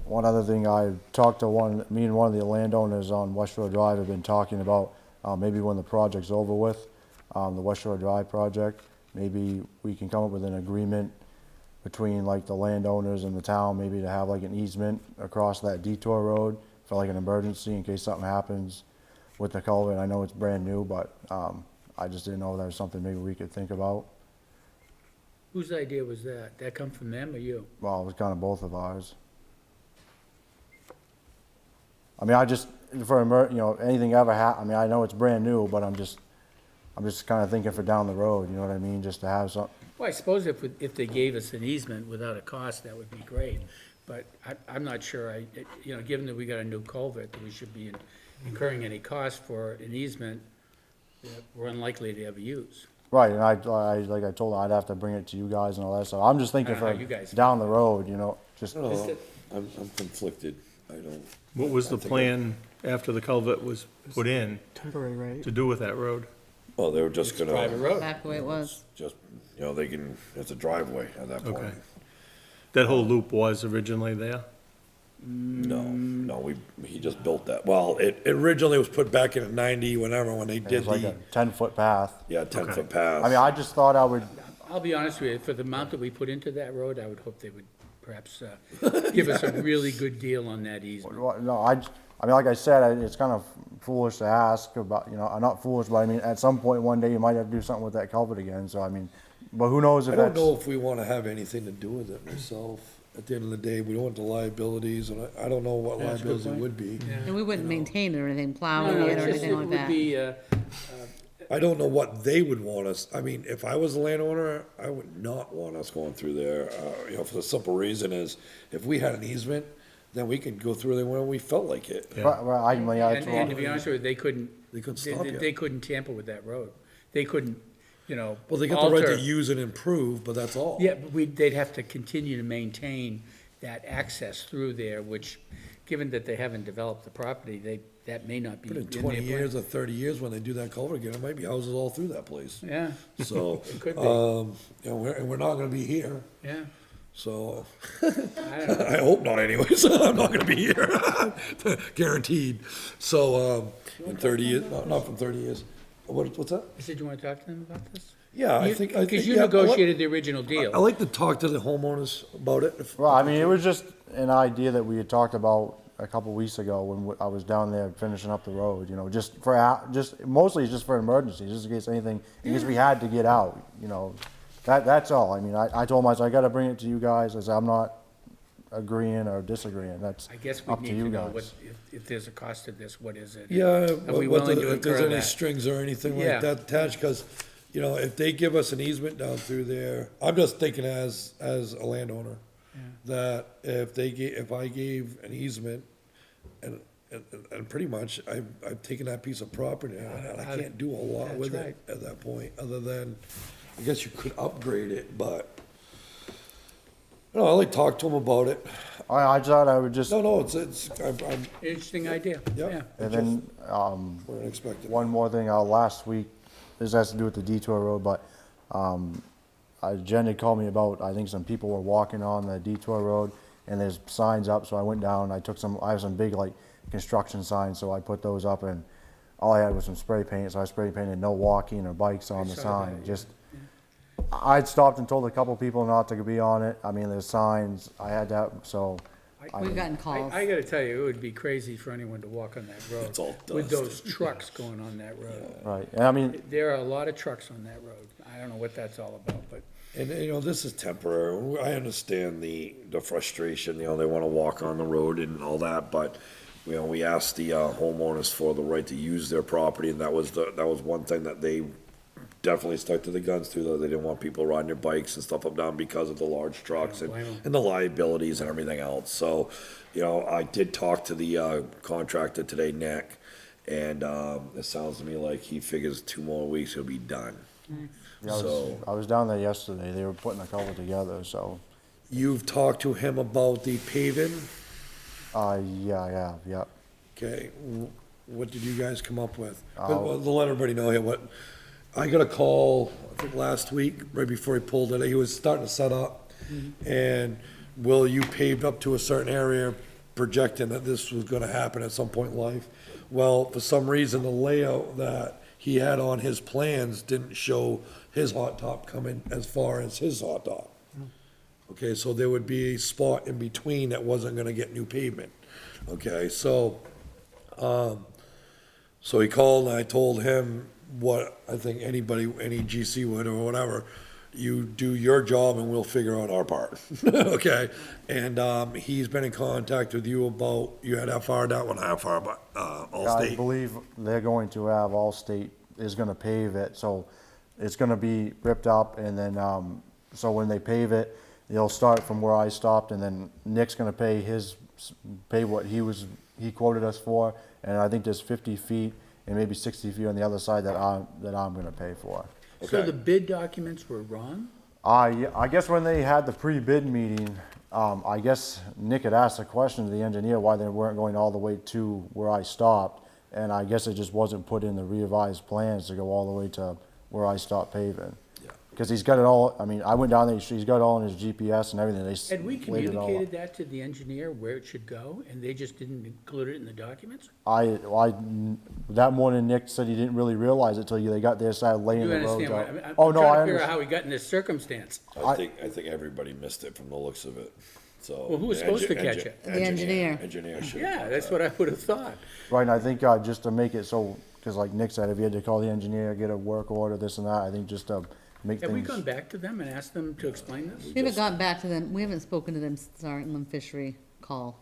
one other thing, I talked to me and one of the landowners on West Shore Drive have been talking about, maybe when the project's over with, the West Shore Drive project, maybe we can come up with an agreement between like the landowners and the town, maybe to have like an easement across that detour road for like an emergency in case something happens with the culvert. I know it's brand new, but, I just didn't know if that was something maybe we could think about. Whose idea was that? That come from them or you? Well, it was kind of both of ours. I mean, anything ever I mean, I know it's brand new, but I'm just kind of thinking for down the road, you know what I mean, just to have some, Well, I suppose if they gave us an easement without a cost, that would be great. But I'm not sure, given that we got a new culvert, that we should be incurring any cost for an easement that we're unlikely to ever use. right, and like I told her, I'd have to bring it to you guys and all that, so I'm just thinking I don't know for how you guys down the road, just. I don't know. I'm conflicted. I don't. What was the plan after the culvert was put in Temporary, right? to do with that road? Well, they were just It's a private gonna, road. Back the way it was. they can, it's a driveway at that point. Okay. That whole loop was originally there? No, he just built that. Well, it originally was put back in at 90, whenever, when they It did was like a the, 10-foot path. 10-foot path. I mean, I just thought I would, I'll be honest with you, for the amount that we put into that road, I would hope they would perhaps give us a really good deal on that easement. well, no, I mean, like I said, it's kind of foolish to ask about, not foolish, but I mean, at some point one day you might have to do something with that culvert again, so I mean, but who knows if I don't that's. know if we wanna have anything to do with it myself. At the end of the day, we don't want the liabilities, and I don't know what Yeah, that's a good liabilities it point. would be. And we wouldn't maintain it or anything, plow No, it it's or just, anything it like would that. be, I don't know what they would want us, I mean, if I was a landowner, I would not want us going through there, for the simple reason is, if we had an easement, then we could go through there when we felt like it. Right, I mean, yeah, and to be honest with you, they couldn't. They couldn't stop you. They couldn't tamper with that road. They couldn't, Well, they got the right alter- to use and improve, but that's all. Yeah, but they'd have to continue to maintain that access through there, which, given that they haven't developed the property, that may not be But in in their 20 plan. years or 30 years, when they do that culvert again, it might be houses all through that place. Yeah, So, It could be. we're not gonna be here, yeah. So, I hope not anyways, I'm not gonna be here, guaranteed. So, in 30 years, not from 30 years. What's that? You said you want to talk to them about this? Yeah, I think. Because you yeah, negotiated the original I deal. like to talk to the homeowners about it. Well, I mean, it was just an idea that we had talked about a couple weeks ago when I was down there finishing up the road, you know, mostly just for emergencies, just in case anything, in case we had to get out, you know. That's all. I mean, I told him, I gotta bring it to you guys. I said, I'm not agreeing or disagreeing. That's I guess we up to need to you know guys. what, if there's a cost to this, what is it? Yeah, Are we willing to if there's incur any that? strings or anything Yeah. like that attached, because, you know, if they give us an easement down through there, I'm just thinking as a landowner, that if I gave an easement, and pretty much, I've taken that piece of property, and I can't do a lot That's with right. it at that point, other than, I guess you could upgrade it, but, you know, I like talk to them about it. I thought I would just, No, I'm, Interesting idea, Yeah. yeah. and then, we're unexpected. one more thing, last week, this has to do with the detour road, but, Jen had called me about, I think some people were walking on the detour road, and there's signs up, so I went down, I have some big, like, construction signs, so I put those up, and all I had was some spray paint, so I spray painted no walking or bikes on the saw sign, that, yeah. just, I'd stopped and told a couple people not to be on it, I mean, there's signs, I had that, so, We've gotten calls. I gotta tell you, it would be crazy for anyone to walk on that road. It's all With dust. those trucks going on that road. right, and I mean, There are a lot of trucks on that road. I don't know what that's all about, but And, you know, this is temporary. I understand the frustration, you know, they wanna walk on the road and all that, but, you know, we asked the homeowners for the right to use their property, and that was one thing that they definitely stuck to the guns to, though. They didn't want people riding their bikes and stuff up down because of the large trucks blame 'em. and the liabilities and everything else. So, you know, I did talk to the contractor today, Nick, and it sounds to me like he figures 2 more weeks he'll be done. yeah, So- I was down there yesterday, they were putting a couple together, so, You've talked to him about the paving? yeah, I have, yep. Okay, what did you guys come up with? Oh. To let everybody know here, I got a call, I think last week, right before he pulled it, he was starting to set up. And Will, you paved up to a certain area projecting that this was gonna happen at some point in life. Well, for some reason, the layout that he had on his plans didn't show his hot top coming as far as his hot top. Okay, so there would be a spot in between that wasn't gonna get new pavement. Okay, so he called and I told him what I think any GC would or whatever, you do your job and we'll figure out our part. Okay, and he's been in contact with you about, you had how far down, well, not how far, but I Allstate. believe they're going to have Allstate is gonna pave it, so it's gonna be ripped up, and then, so when they pave it, they'll start from where I stopped, and then Nick's gonna pay what he quoted us for, and I think there's 50 feet and maybe 60 feet on the other side that I'm gonna pay for. so Okay. the bid documents were wrong? I guess when they had the pre-bid meeting, I guess Nick had asked a question to the engineer why they weren't going all the way to where I stopped, and I guess it just wasn't put in the revised plans to go all the way to where I stopped paving. Yeah. Because he's got it all, I mean, I went down there, he's got it all in his GPS and everything, Had we laid it all out. communicated that to the engineer where it should go, and they just didn't include it in the documents? That morning Nick said he didn't really realize it till they got there, started laying You the roads understand what, out. I'm Oh, no, trying I to figure out understand. how he got in this circumstance. I think everybody missed it from the looks of it, so. Well, who was supposed to catch it? The engineer. Engineer should. Yeah, that's what I would have thought. Right, and I think, just to make it so, cause like Nick said, if you had to call the engineer, get a work order, this and that, I think just to make Have we things. gone back to them and asked them to explain this? We haven't gotten back to them, we haven't spoken to them since our inland fishery call.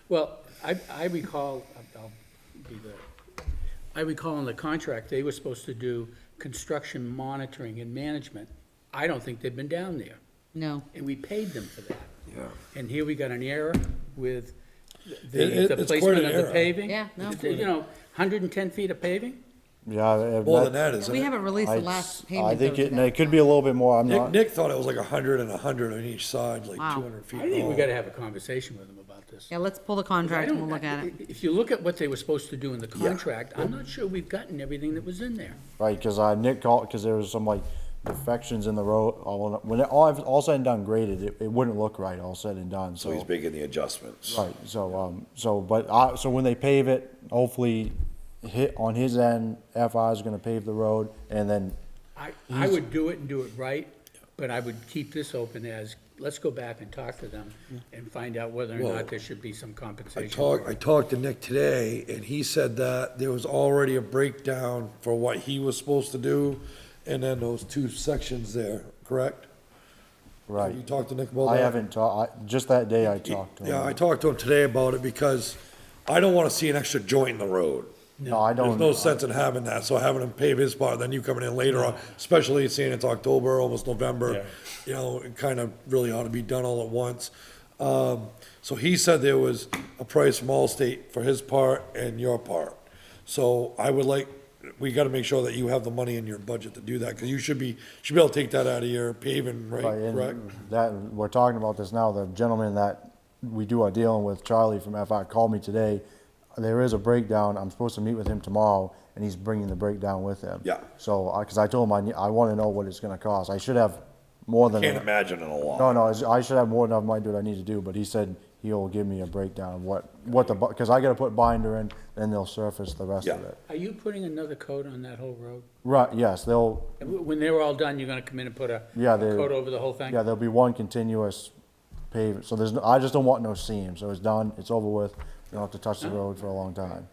Well, I recall, I recall in the contract, they were supposed to do construction monitoring and management. I don't think they've been down there, No, and we paid them for that. Yeah. And here we got an error with It- the it's quite placement an of the error. paving. Yeah, no. You know, 110 feet of paving? Yeah. More than that, isn't we it? haven't released the last payment. I think though, to it could be a little bit more, I'm Nick, not, Nick thought it was like 100 and 100 on each side, like Wow. 200 feet I think we long. gotta have a conversation with them about this. Yeah, let's pull the I contract and don't- we'll look at it. If you look at what they were supposed to do in the contract, I'm not sure we've gotten everything that was in there. right, cause Nick called, cause there was some like defections in the road, when all said and done graded, it wouldn't look right, all said and done, So he's making the adjustments. Right, so when they pave it, hopefully, on his end, FI is gonna pave the road, and then, I would do it and do it right, but I would keep this open as, let's go back and talk to them and find out whether or Well, not there should be some I compensation. I talked to Nick today, and he said that there was already a breakdown for what he was supposed to do, and then those two sections there, correct? right. You talked to Nick about that? I haven't just that day I talked to him. Yeah, I talked to him today about it because I don't wanna see an extra joint in the road. No, I There's don't. no sense in having that, so having him pave his part, then you coming in later on, especially seeing it's October, almost November. You know, it kind of really ought to be done all at once. So he said there was a price from Allstate for his part and your part. So I would like, we gotta make sure that you have the money in your budget to do that, cause you should be able to take that out of your paving, right, Right, and correct? that, we're talking about this now, the gentleman that we are dealing with, Charlie from FI, called me today. There is a breakdown, I'm supposed to meet with him tomorrow, and he's bringing the breakdown with him. Yeah. So, cause I told him I wanna know what it's gonna cost, I should have more than. Can't imagine it a lot. No, I should have more than enough money to do what I need to do, but he said he'll give me a breakdown of what the, cause I gotta put binder in, then they'll surface the rest of Yeah. it. Are you putting another coat on that whole road? Right, yes, they'll, When they're all done, you're gonna come in and put a Yeah, a they- coat over the whole thing? yeah, there'll be one continuous pave, so there's, I just don't want no seam, so it's done, it's over with, you don't have to touch the road for a long time.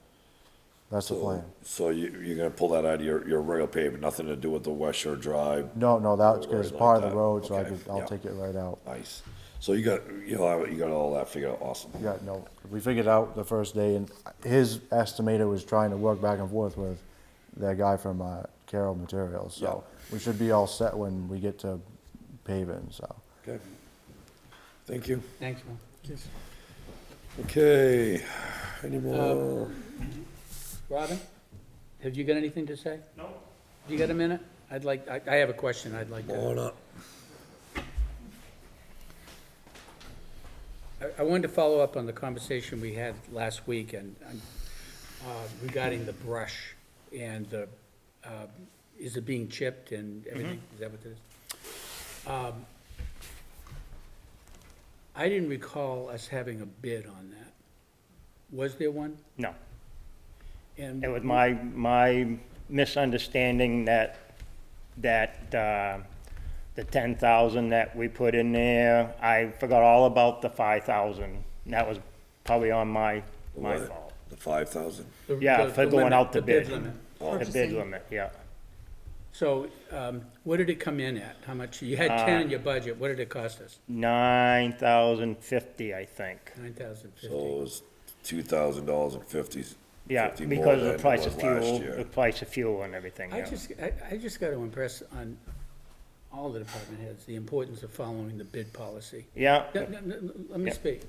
That's the plan. So you're gonna pull that out of your rail pavement, nothing to do with the West Shore Drive? No, that's, Or cause it's anything part of like the that. road, so Okay, I'll yeah. take it right out. Nice. So you got all that figured out, awesome. Yeah, no, we figured out the first day, and his estimator was trying to work back and forth with that guy from, Carroll Materials, so we should be all set when we get to paving, so. Okay. Thank you. Thanks, Will. Okay, any more? Robin, have you got anything to say? No. You got a minute? I have a question I'd like Come to. on up. I wanted to follow up on the conversation we had last week and regarding the brush and the, is it being chipped and everything? Is that what it is? I didn't recall us having a bid on that. Was there one? No. And It was my misunderstanding that the 10,000 that we put in there, I forgot all about the 5,000. That was probably on my What? fault. The 5,000? Yeah, for the going limit, out to the bid bid. limit. The bid limit, yeah. So, what did it come in at? How much, you had 10 in your budget, what did it cost us? 9,050, I think. 9,050. So it was $2,000 and 50. Yeah, 50 more because of than the it price was of last fuel, year. the price of fuel and everything, yeah. I just got to impress on all the department heads, the importance of following the bid policy. Yeah, No, let me Yeah. speak.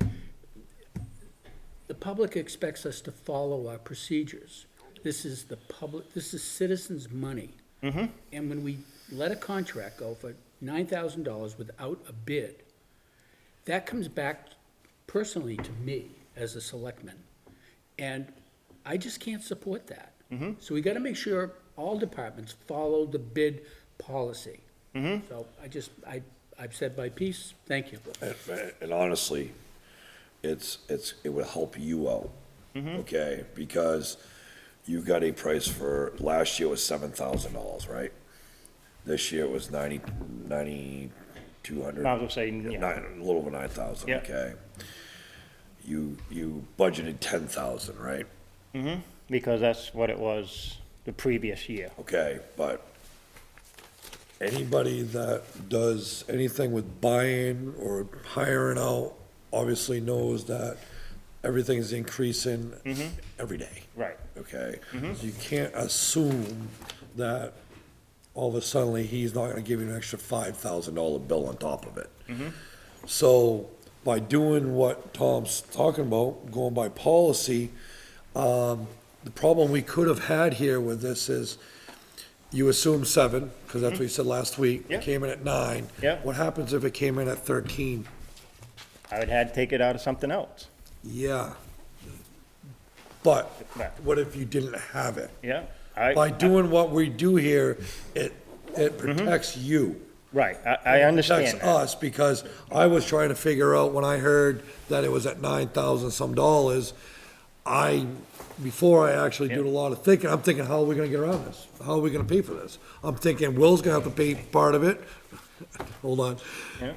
The public expects us to follow our procedures. This is the public, this is citizens' money. Mm-hmm. And when we let a contract go for $9,000 without a bid, that comes back personally to me as a selectman. And I just can't support that. Mm-hmm. So we gotta make sure all departments follow the bid policy. Mm-hmm. So I've said my piece, thank you. And honestly, it would help you out, okay? Because you got a price for, last year was $7,000, right? This year it was 9,200. I was gonna say, yeah. A little over 9,000, Yeah. okay? You budgeted 10,000, right? Mm-hmm, because that's what it was the previous year. Okay, but anybody that does anything with buying or hiring out obviously knows that everything is increasing every day, Right. okay? So you can't assume that all of a sudden he's not gonna give you an extra $5,000 bill on top of it. So by doing what Tom's talking about, going by policy, the problem we could have had here with this is you assume 7, because that's what you said last week. Yeah. It came in at 9. Yeah. What happens if it came in at 13? I would have to take it out of something else. Yeah. But Right. what if you didn't have it? Yeah. By doing what we do here, it It protects you. Right, I understand Protects that. us, because I was trying to figure out, when I heard that it was at 9,000 some dollars, before I actually did a lot of thinking, I'm thinking, how are we gonna get around this? How are we gonna pay for this? I'm thinking Will's gonna have to pay part of it. Hold on.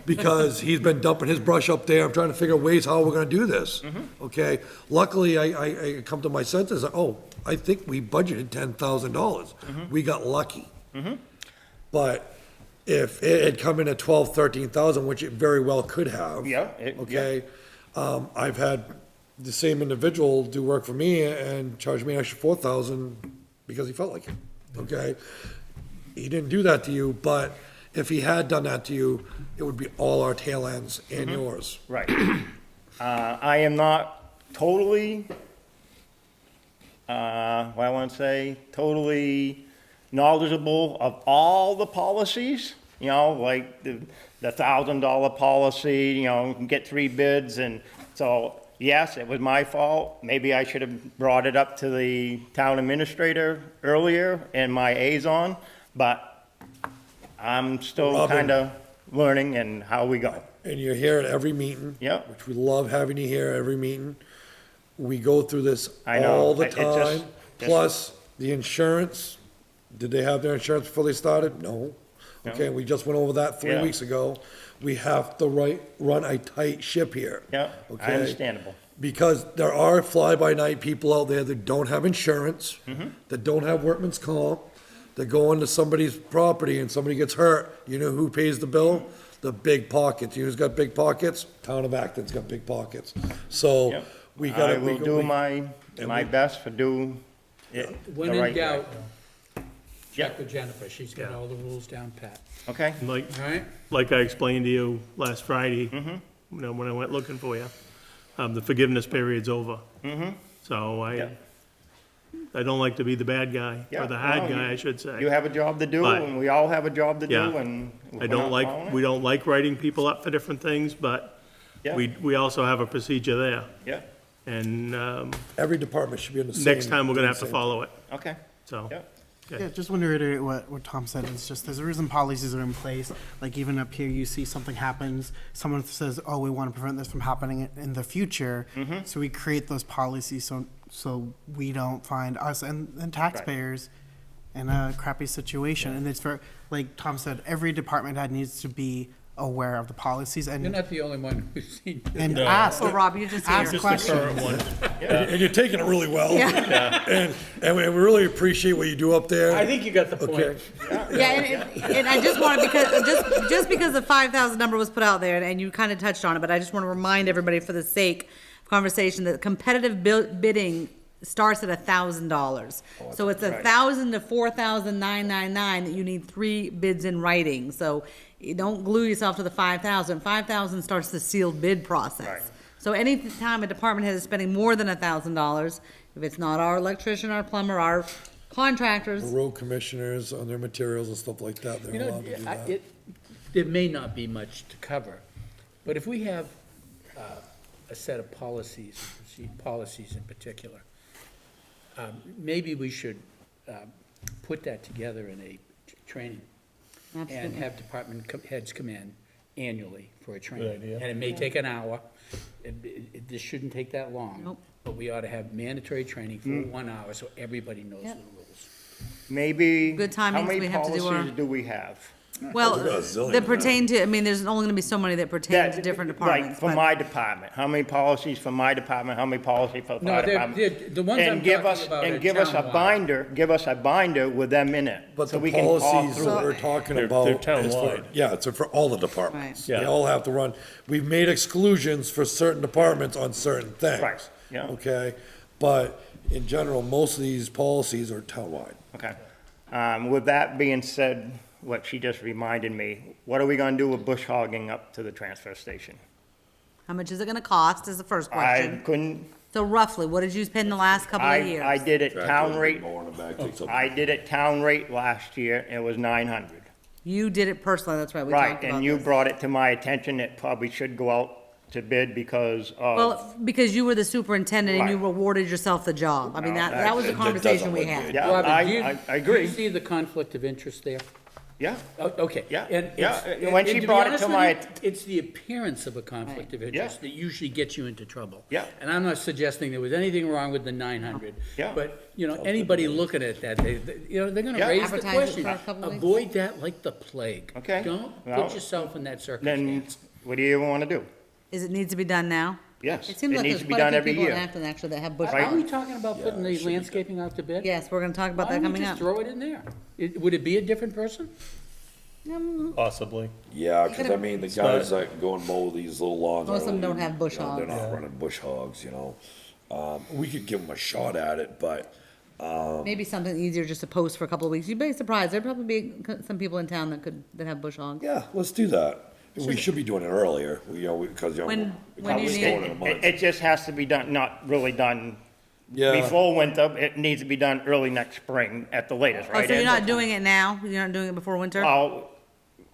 Because he's been dumping his brush up there. I'm trying to figure out ways how we're gonna do this. Okay? Luckily, I come to my senses, I think we budgeted $10,000. We got lucky. But if it had come in at 12, 13,000, which it very well could have. Yeah, Okay? I've had the same individual do work for me and charge me an extra 4,000 because he felt like it. Okay? He didn't do that to you, but if he had done that to you, it would be all our tail ends and yours. Right. I am not totally, what I want to say, totally knowledgeable of all the policies, you know, like the $1,000 policy, you know, get 3 bids, and so, yes, it was my fault. Maybe I should have brought it up to the town administrator earlier and my liaison, but I'm still Robin. kind of learning and how we go. And you're here at every meeting. Yep. Which we love having you here at every meeting. We go through this I know. all the It just- time. Plus, the insurance, did they have their insurance before they started? No. Okay, we just went over that 3 Yeah. weeks ago. We have to run a tight ship here. Yeah, Okay? understandable. Because there are fly-by-night people out there that don't have insurance, that don't have workman's comp, that go into somebody's property and somebody gets hurt. You know who pays the bill? The big pockets. You know who's got big pockets? Town of Acton's got big pockets. So Yep. we gotta. I will do my best to do it When the in right way. doubt, check with Jennifer, she's got all the rules down pat, Okay, Like, all right? like I explained to you last Friday, Mm-hmm. you know, when I went looking for you, the forgiveness period's over. So Yeah. I don't like to be the bad guy, Yeah, or the hard no, guy, you- I should you say. have a job to do, But- and we all have a job to do, Yeah. and. if I we're don't not like, following we it- don't like writing people up for different things, but Yeah. we also have a procedure there. Yeah, And, Every department should be in the same. next time, we're gonna have to same- follow it, okay, so. yeah. Yeah, just want to reiterate what Tom said. It's just there's a reason policies are in place. Like even up here, you see something happens, someone says, "Oh, we want to prevent this from happening in the future." So we create those policies so we don't find us and taxpayers in a crappy situation. And it's for, like Tom said, every department head needs to be aware of the policies You're and not the only one who's seen. ask So Rob, you're just ask here. questions. And you're taking it really well. Yeah. And we really appreciate what you do up there. I think you got the point. Okay. Yeah, and I just wanted, because, just because the 5,000 number was put out there, and you kind of touched on it, but I just want to remind everybody for the sake of conversation, that competitive bidding starts at $1,000. So it's right. 1,000 to 4,999 that you need 3 bids in writing. So you don't glue yourself to the 5,000. 5,000 starts the sealed bid process. Right. So anytime a department head is spending more than $1,000, if it's not our electrician, our plumber, our contractors, The road commissioners on their materials and stuff like that, You they're know, allowed to do that. there may not be much to cover, but if we have a set of policies in particular, maybe we should put that together in a training and absolutely. have department heads come in annually for a training. And it may take an hour. This shouldn't take that long. Nope. But we ought to have mandatory training for 1 hour so everybody knows the Yep. rules. Maybe. Good timings, we have to do How our- many policies do we have? Well, got a zillion that pertain to, I mean, there's only gonna be so many that pertain to different departments. Right, for but- my department, how many policies for my department, how many policies for the No, fire they're- department? the ones I'm And give talking us- about are And give us a townwide. give us a binder with them in it, But so the we can talk policies through that it. we're talking They're about. is for- townwide. Yeah, it's for all the departments. Right. They Yeah. all have to run, we've made exclusions for certain departments on certain things. Right, yeah. Okay, but in general, most of these policies are townwide. Okay. With that being said, what she just reminded me, what are we gonna do with bush hogging up to the transfer station? How much is it gonna cost is the first I question. couldn't, So roughly, what did you spend the last couple of years? I did it town rate, I did it town rate last year, it was 900. You did it personally, that's right, we Right, talked about and you this. brought it to my attention, it probably should go out to bid because of, Well, because you were the superintendent and you Right. awarded yourself the job. I mean, No, that was the that conversation we had. yeah, Robin, do you- I Do agree. you see the conflict of interest there? Yeah, Okay. Yeah, And yeah. it's- When she and to be brought it honest to with my- you, it's the appearance of a conflict of interest Yeah. that usually gets you into trouble. Yeah. And I'm not suggesting there was anything wrong with the 900. Yeah. But, anybody looking at that, they're gonna Yeah. raise the Advertise it question. for a couple weeks. Avoid that like the plague. Okay. Don't Well, put yourself in that then circumstance. what do you want to do? Is it needs to be done now? Yes, It seems it like needs there's to be quite a done few every people in year. Acton actually that have bush Are we hogs. talking about putting the landscaping out to bid? Yes, we're gonna talk about Why that don't we coming just up. throw it in there? Would it be a different person? Possibly. Yeah, cause I mean, the guys that go and mow these little lawns. Most of them I don't have bush you know, They're hogs. not running bush hogs, we could give them a shot at it, but, Maybe something easier just to post for a couple of weeks. You'd be surprised. There'd probably be some people in town that have bush hogs. yeah, let's do that. We should be doing it earlier, because, When we you can't need- go in a month. It just has to be done, not really done Yeah. before winter. It needs to be done early next spring at the latest, Oh, right? so you're Ed? not doing it now? You're not doing it before winter? Oh,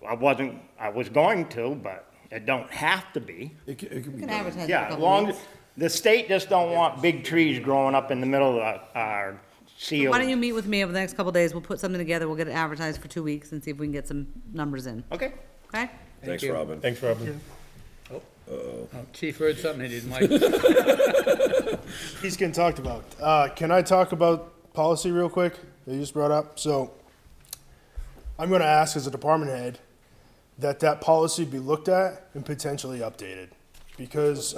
I was going to, but it don't have to be. It could be You can done. advertise for a Yeah, as couple long weeks. as, the state just don't want big trees growing up in the middle of our sealed. Why don't you meet with me over the next couple of days? We'll put something together. We'll get it advertised for 2 weeks and see if we can get some numbers in. Okay. Okay? Thanks, you. Robin. Thanks, Robin. Oh, Chief heard something he didn't like. He's getting talked about. Can I talk about policy real quick that you just brought up? So I'm going to ask as a department head that policy be looked at and potentially updated because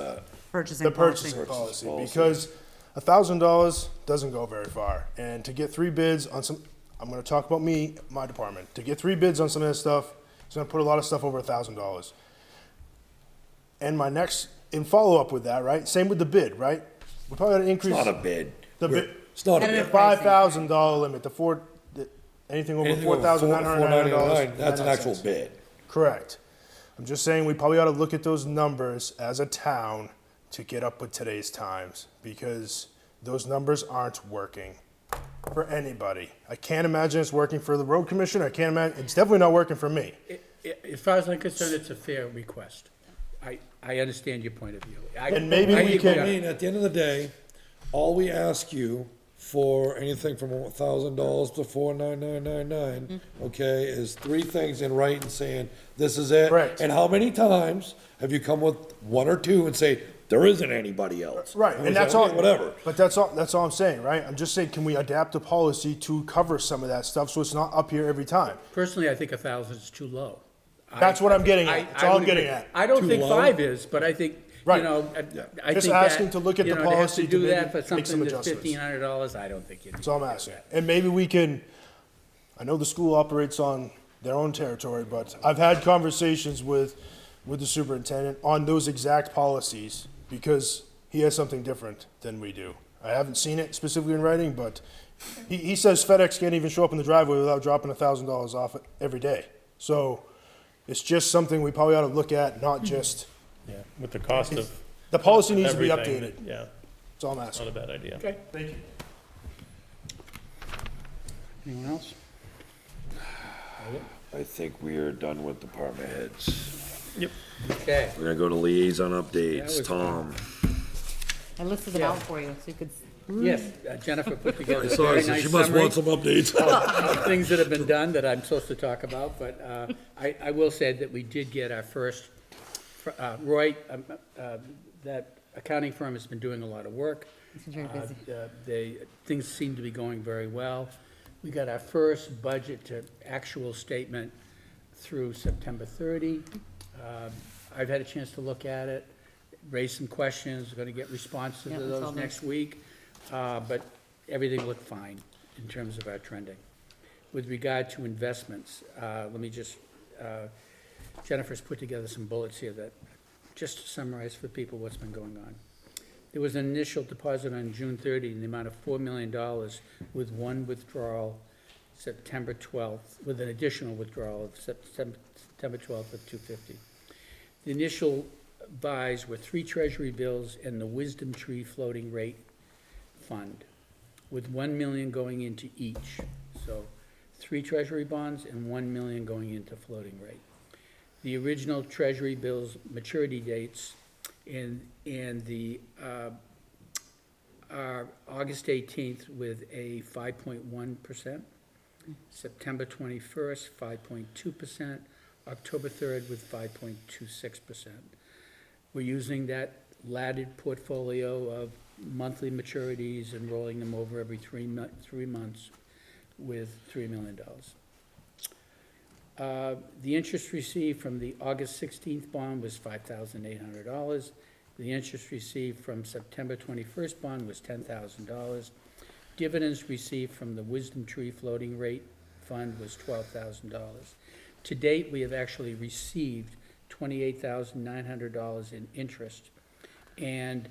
Purchasing the policy. purchasing policy, policy. because $1,000 doesn't go very far. And to get 3 bids on some, I'm going to talk about my department. To get 3 bids on some of this stuff, it's going to put a lot of stuff over $1,000. And in follow up with that, right? Same with the bid, right? We probably got to It's increase not a bid. the bid. It's not a Competitive bid. pricing. $5,000 limit, anything over Anything over $4,999. That's an actual bid. Correct. I'm just saying we probably ought to look at those numbers as a town to get up with today's times because those numbers aren't working for anybody. I can't imagine it's working for the road commissioner. I can't imagine, it's definitely not working for me. As far as I'm concerned, it's a fair request. I understand your point of view. And maybe we think can- I mean, at the end of the day, all we ask you for anything from $1,000 to 4,999, okay, is 3 things in writing saying, this is it. Correct. And how many times have you come with 1 or 2 and say, there isn't anybody else? Right, we and say, that's all. "Okay, whatever. But that's all I'm saying, right? I'm just saying, can we adapt the policy to cover some of that stuff so it's not up here every time? Personally, I think 1,000 is too low. That's what I'm getting at. I- That's I all would I'm getting agree. at. I don't Too think low? 5 is, but I think, Right. I Just think asking that, to look at the to have policy to to do maybe that for make some something that's adjustments. $1,500, I don't think you need That's all I'm to do asking. that. And maybe we can, I know the school operates on their own territory, but I've had conversations with the superintendent on those exact policies because he has something different than we do. I haven't seen it specifically in writing, but he says FedEx can't even show up in the driveway without dropping $1,000 off it every day. So it's just something we probably ought to look at, not just, Yeah, with the cost of the policy needs to be everything, updated. yeah, That's all I'm not asking. a bad idea. Okay. Thank you. Anyone else? I think we are done with department heads. Okay. We're gonna go to liaison That updates. was Tom. I listed them Yeah. out for you, so you could. Yes, Jennifer put together a Sorry, very so nice she must want summary some updates. of things that have been done that I'm supposed to talk about, but I will say that we did get our first, Roy, that accounting firm has been doing a lot of work. It's very busy. Things seem to be going very well. We got our first budget to actual statement through September 30. I've had a chance to look at it, raise some questions, going to get responses Yeah, to that's all those done. next week. But everything looked fine in terms of our trending. With regard to investments, let me just, Jennifer's put together some bullets here that, just to summarize for people what's been going on. There was an initial deposit on June 30 in the amount of $4 million with one withdrawal September 12th, with an additional withdrawal of September 12th of $250. The initial buys were 3 treasury bills and the Wisdom Tree floating rate fund, with $1 million going into each. So 3 treasury bonds and $1 million going into floating rate. The original treasury bills maturity dates and the are August 18th with a 5.1%, September 21st, 5.2%, October 3rd with 5.26%. We're using that laddered portfolio of monthly maturities and rolling them over every 3 months with $3 million. The interest received from the August 16th bond was $5,800. The interest received from September 21st bond was $10,000. Dividends received from the Wisdom Tree Floating Rate Fund was $12,000. To date, we have actually received $28,900 in interest. And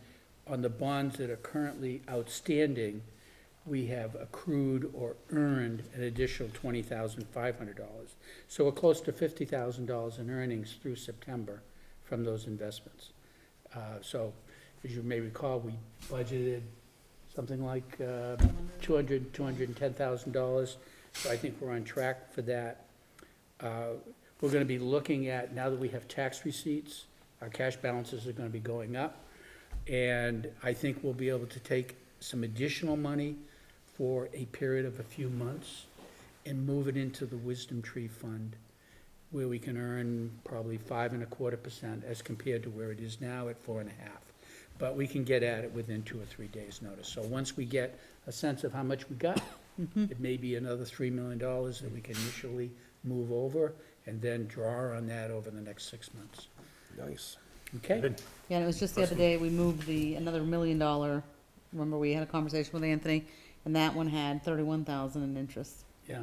on the bonds that are currently outstanding, we have accrued or earned an additional $20,500. So we're close to $50,000 in earnings through September from those investments. So, as you may recall, we budgeted something like $210,000. So I think we're on track for that. We're gonna be looking at, now that we have tax receipts, our cash balances are gonna be going up. And I think we'll be able to take some additional money for a period of a few months and move it into the Wisdom Tree Fund, where we can earn probably 5.25% as compared to where it is now at 4.5%. But we can get at it within 2 or 3 days' notice. So once we get a sense of how much we got, it may be another $3 million that we can initially move over and then draw on that over the next 6 months. Nice. Okay? Yeah, and it was just the other day, we moved another $1 million, remember we had a conversation with Anthony, and that one had 31,000 in interest. Yeah.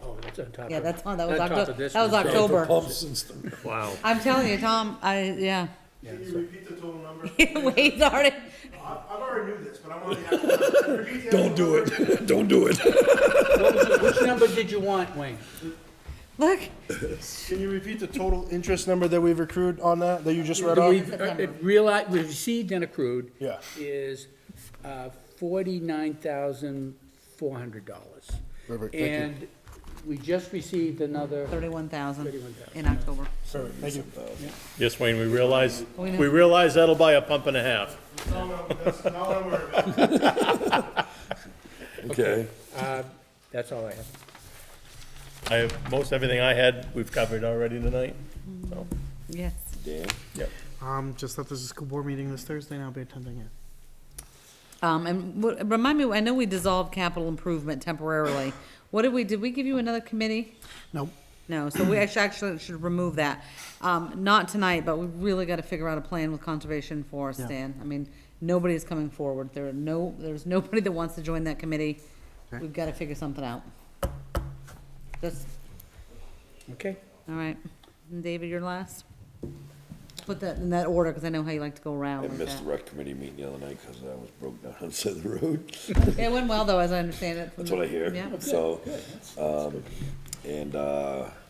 Oh, that's on top of. Yeah, that was on top of October, this that was one. October. Pumps and stuff. Wow. I'm telling you, Tom, Yeah, Can you so- repeat the total number? Wade's already, I already knew this, but I want to repeat the Don't do it. Don't do it. Which number did you want, Wayne? look, Can you repeat the total interest number that we've accrued on that you just read We've off? we've received and accrued Yeah. is $49,400. Perfect, thank you. And we just received another 31,000 31,000. in October. Perfect, thank you. Yes, Wayne, we realize, We know. we realize that'll buy a pump and a half. No, that's not what I'm worried about. Okay. That's all I have. Most everything I had, we've covered already tonight, so. Yes. Dan? Yep. Just that there's a school board meeting this Thursday and I'll be attending it. Remind me, I know we dissolved capital improvement temporarily. What did we give you another committee? Nope. No, so we actually should remove that. Not tonight, but we really gotta figure out a plan with conservation forest, Yeah. Dan. I mean, nobody's coming forward. There's nobody that wants to join that committee. Okay. We've gotta figure something out. Just, Okay? all right. And David, you're last? Put that in that order, cause I know how you like to go around I like missed the that. rec committee meeting the other night because I was broke down on the side of the road. It went well though, as I understand it. That's what I hear. Yeah. So, and,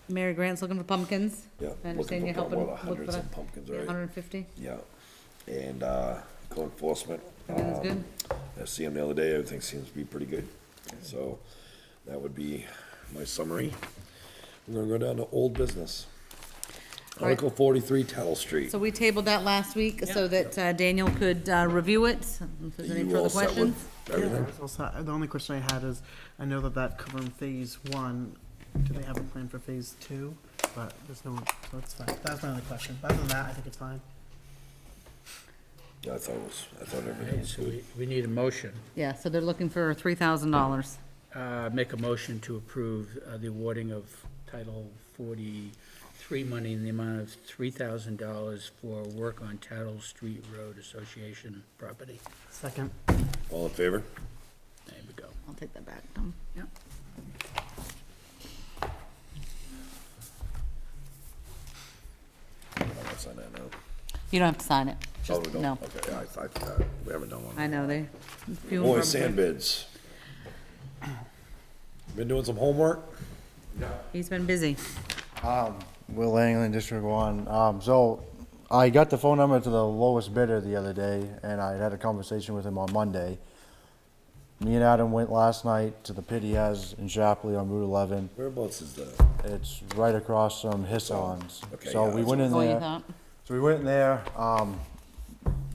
Mary Grant's looking for pumpkins. yeah. I understand you're looking for helping about look 100 for some that. pumpkins, Yeah, right? 150. Yeah. And, code enforcement. Everything's good? I see him the other day, everything seems to be pretty good. So, that would be my summary. We're gonna go down to old business. All right. Article 43, Tattle Street. So we tabled that last week so that Daniel could review it. If there's any You further all set with questions? everything? Also, the only question I had is, I know that covered phase 1. Do they have a plan for phase 2? But there's no, so it's fine. That's my only question. But other than that, I think it's fine. Yeah, I thought everything Okay, was so good. we need a motion. Yeah, so they're looking for $3,000. Make a motion to approve the awarding of Title 43 money in the amount of $3,000 for work on Tattle Street Road Association property. Second. All in favor? There we go. I'll take that back, Tom. Yep. I'm not signing that now. You don't have to sign it. Oh, Just, we don't? no. Okay, yeah, we haven't done one. I know, they. few and Boy, far sand between. bids. Been doing some homework? He's been busy. Will Langley, District 1. So I got the phone number to the lowest bidder the other day, and I had a conversation with him on Monday. Me and Adam went last night to the pit he has in Shapley on Route 11. Whereabouts is that? It's right across from Hisson's. Okay, So yeah, we that's went in Oh, you there. thought? So we went in there.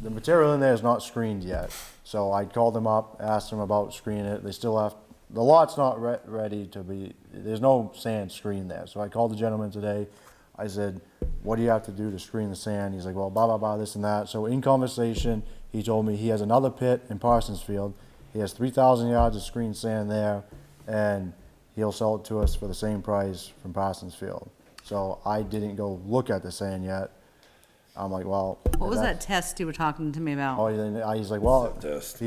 The material in there is not screened yet. So I called them up, asked them about screening it. They still have, the lot's not ready to be, there's no sand screen there. So I called the gentleman today. I said, what do you have to do to screen the sand? He's like, well, blah, blah, blah, this and that. So in conversation, he told me he has another pit in Parsonsfield. He has 3,000 yards of screened sand there, and he'll sell it to us for the same price from Parsonsfield. So I didn't go look at the sand yet. I'm like, well. What was that's- that test you were talking to me about? Oh, he's like, well, Test.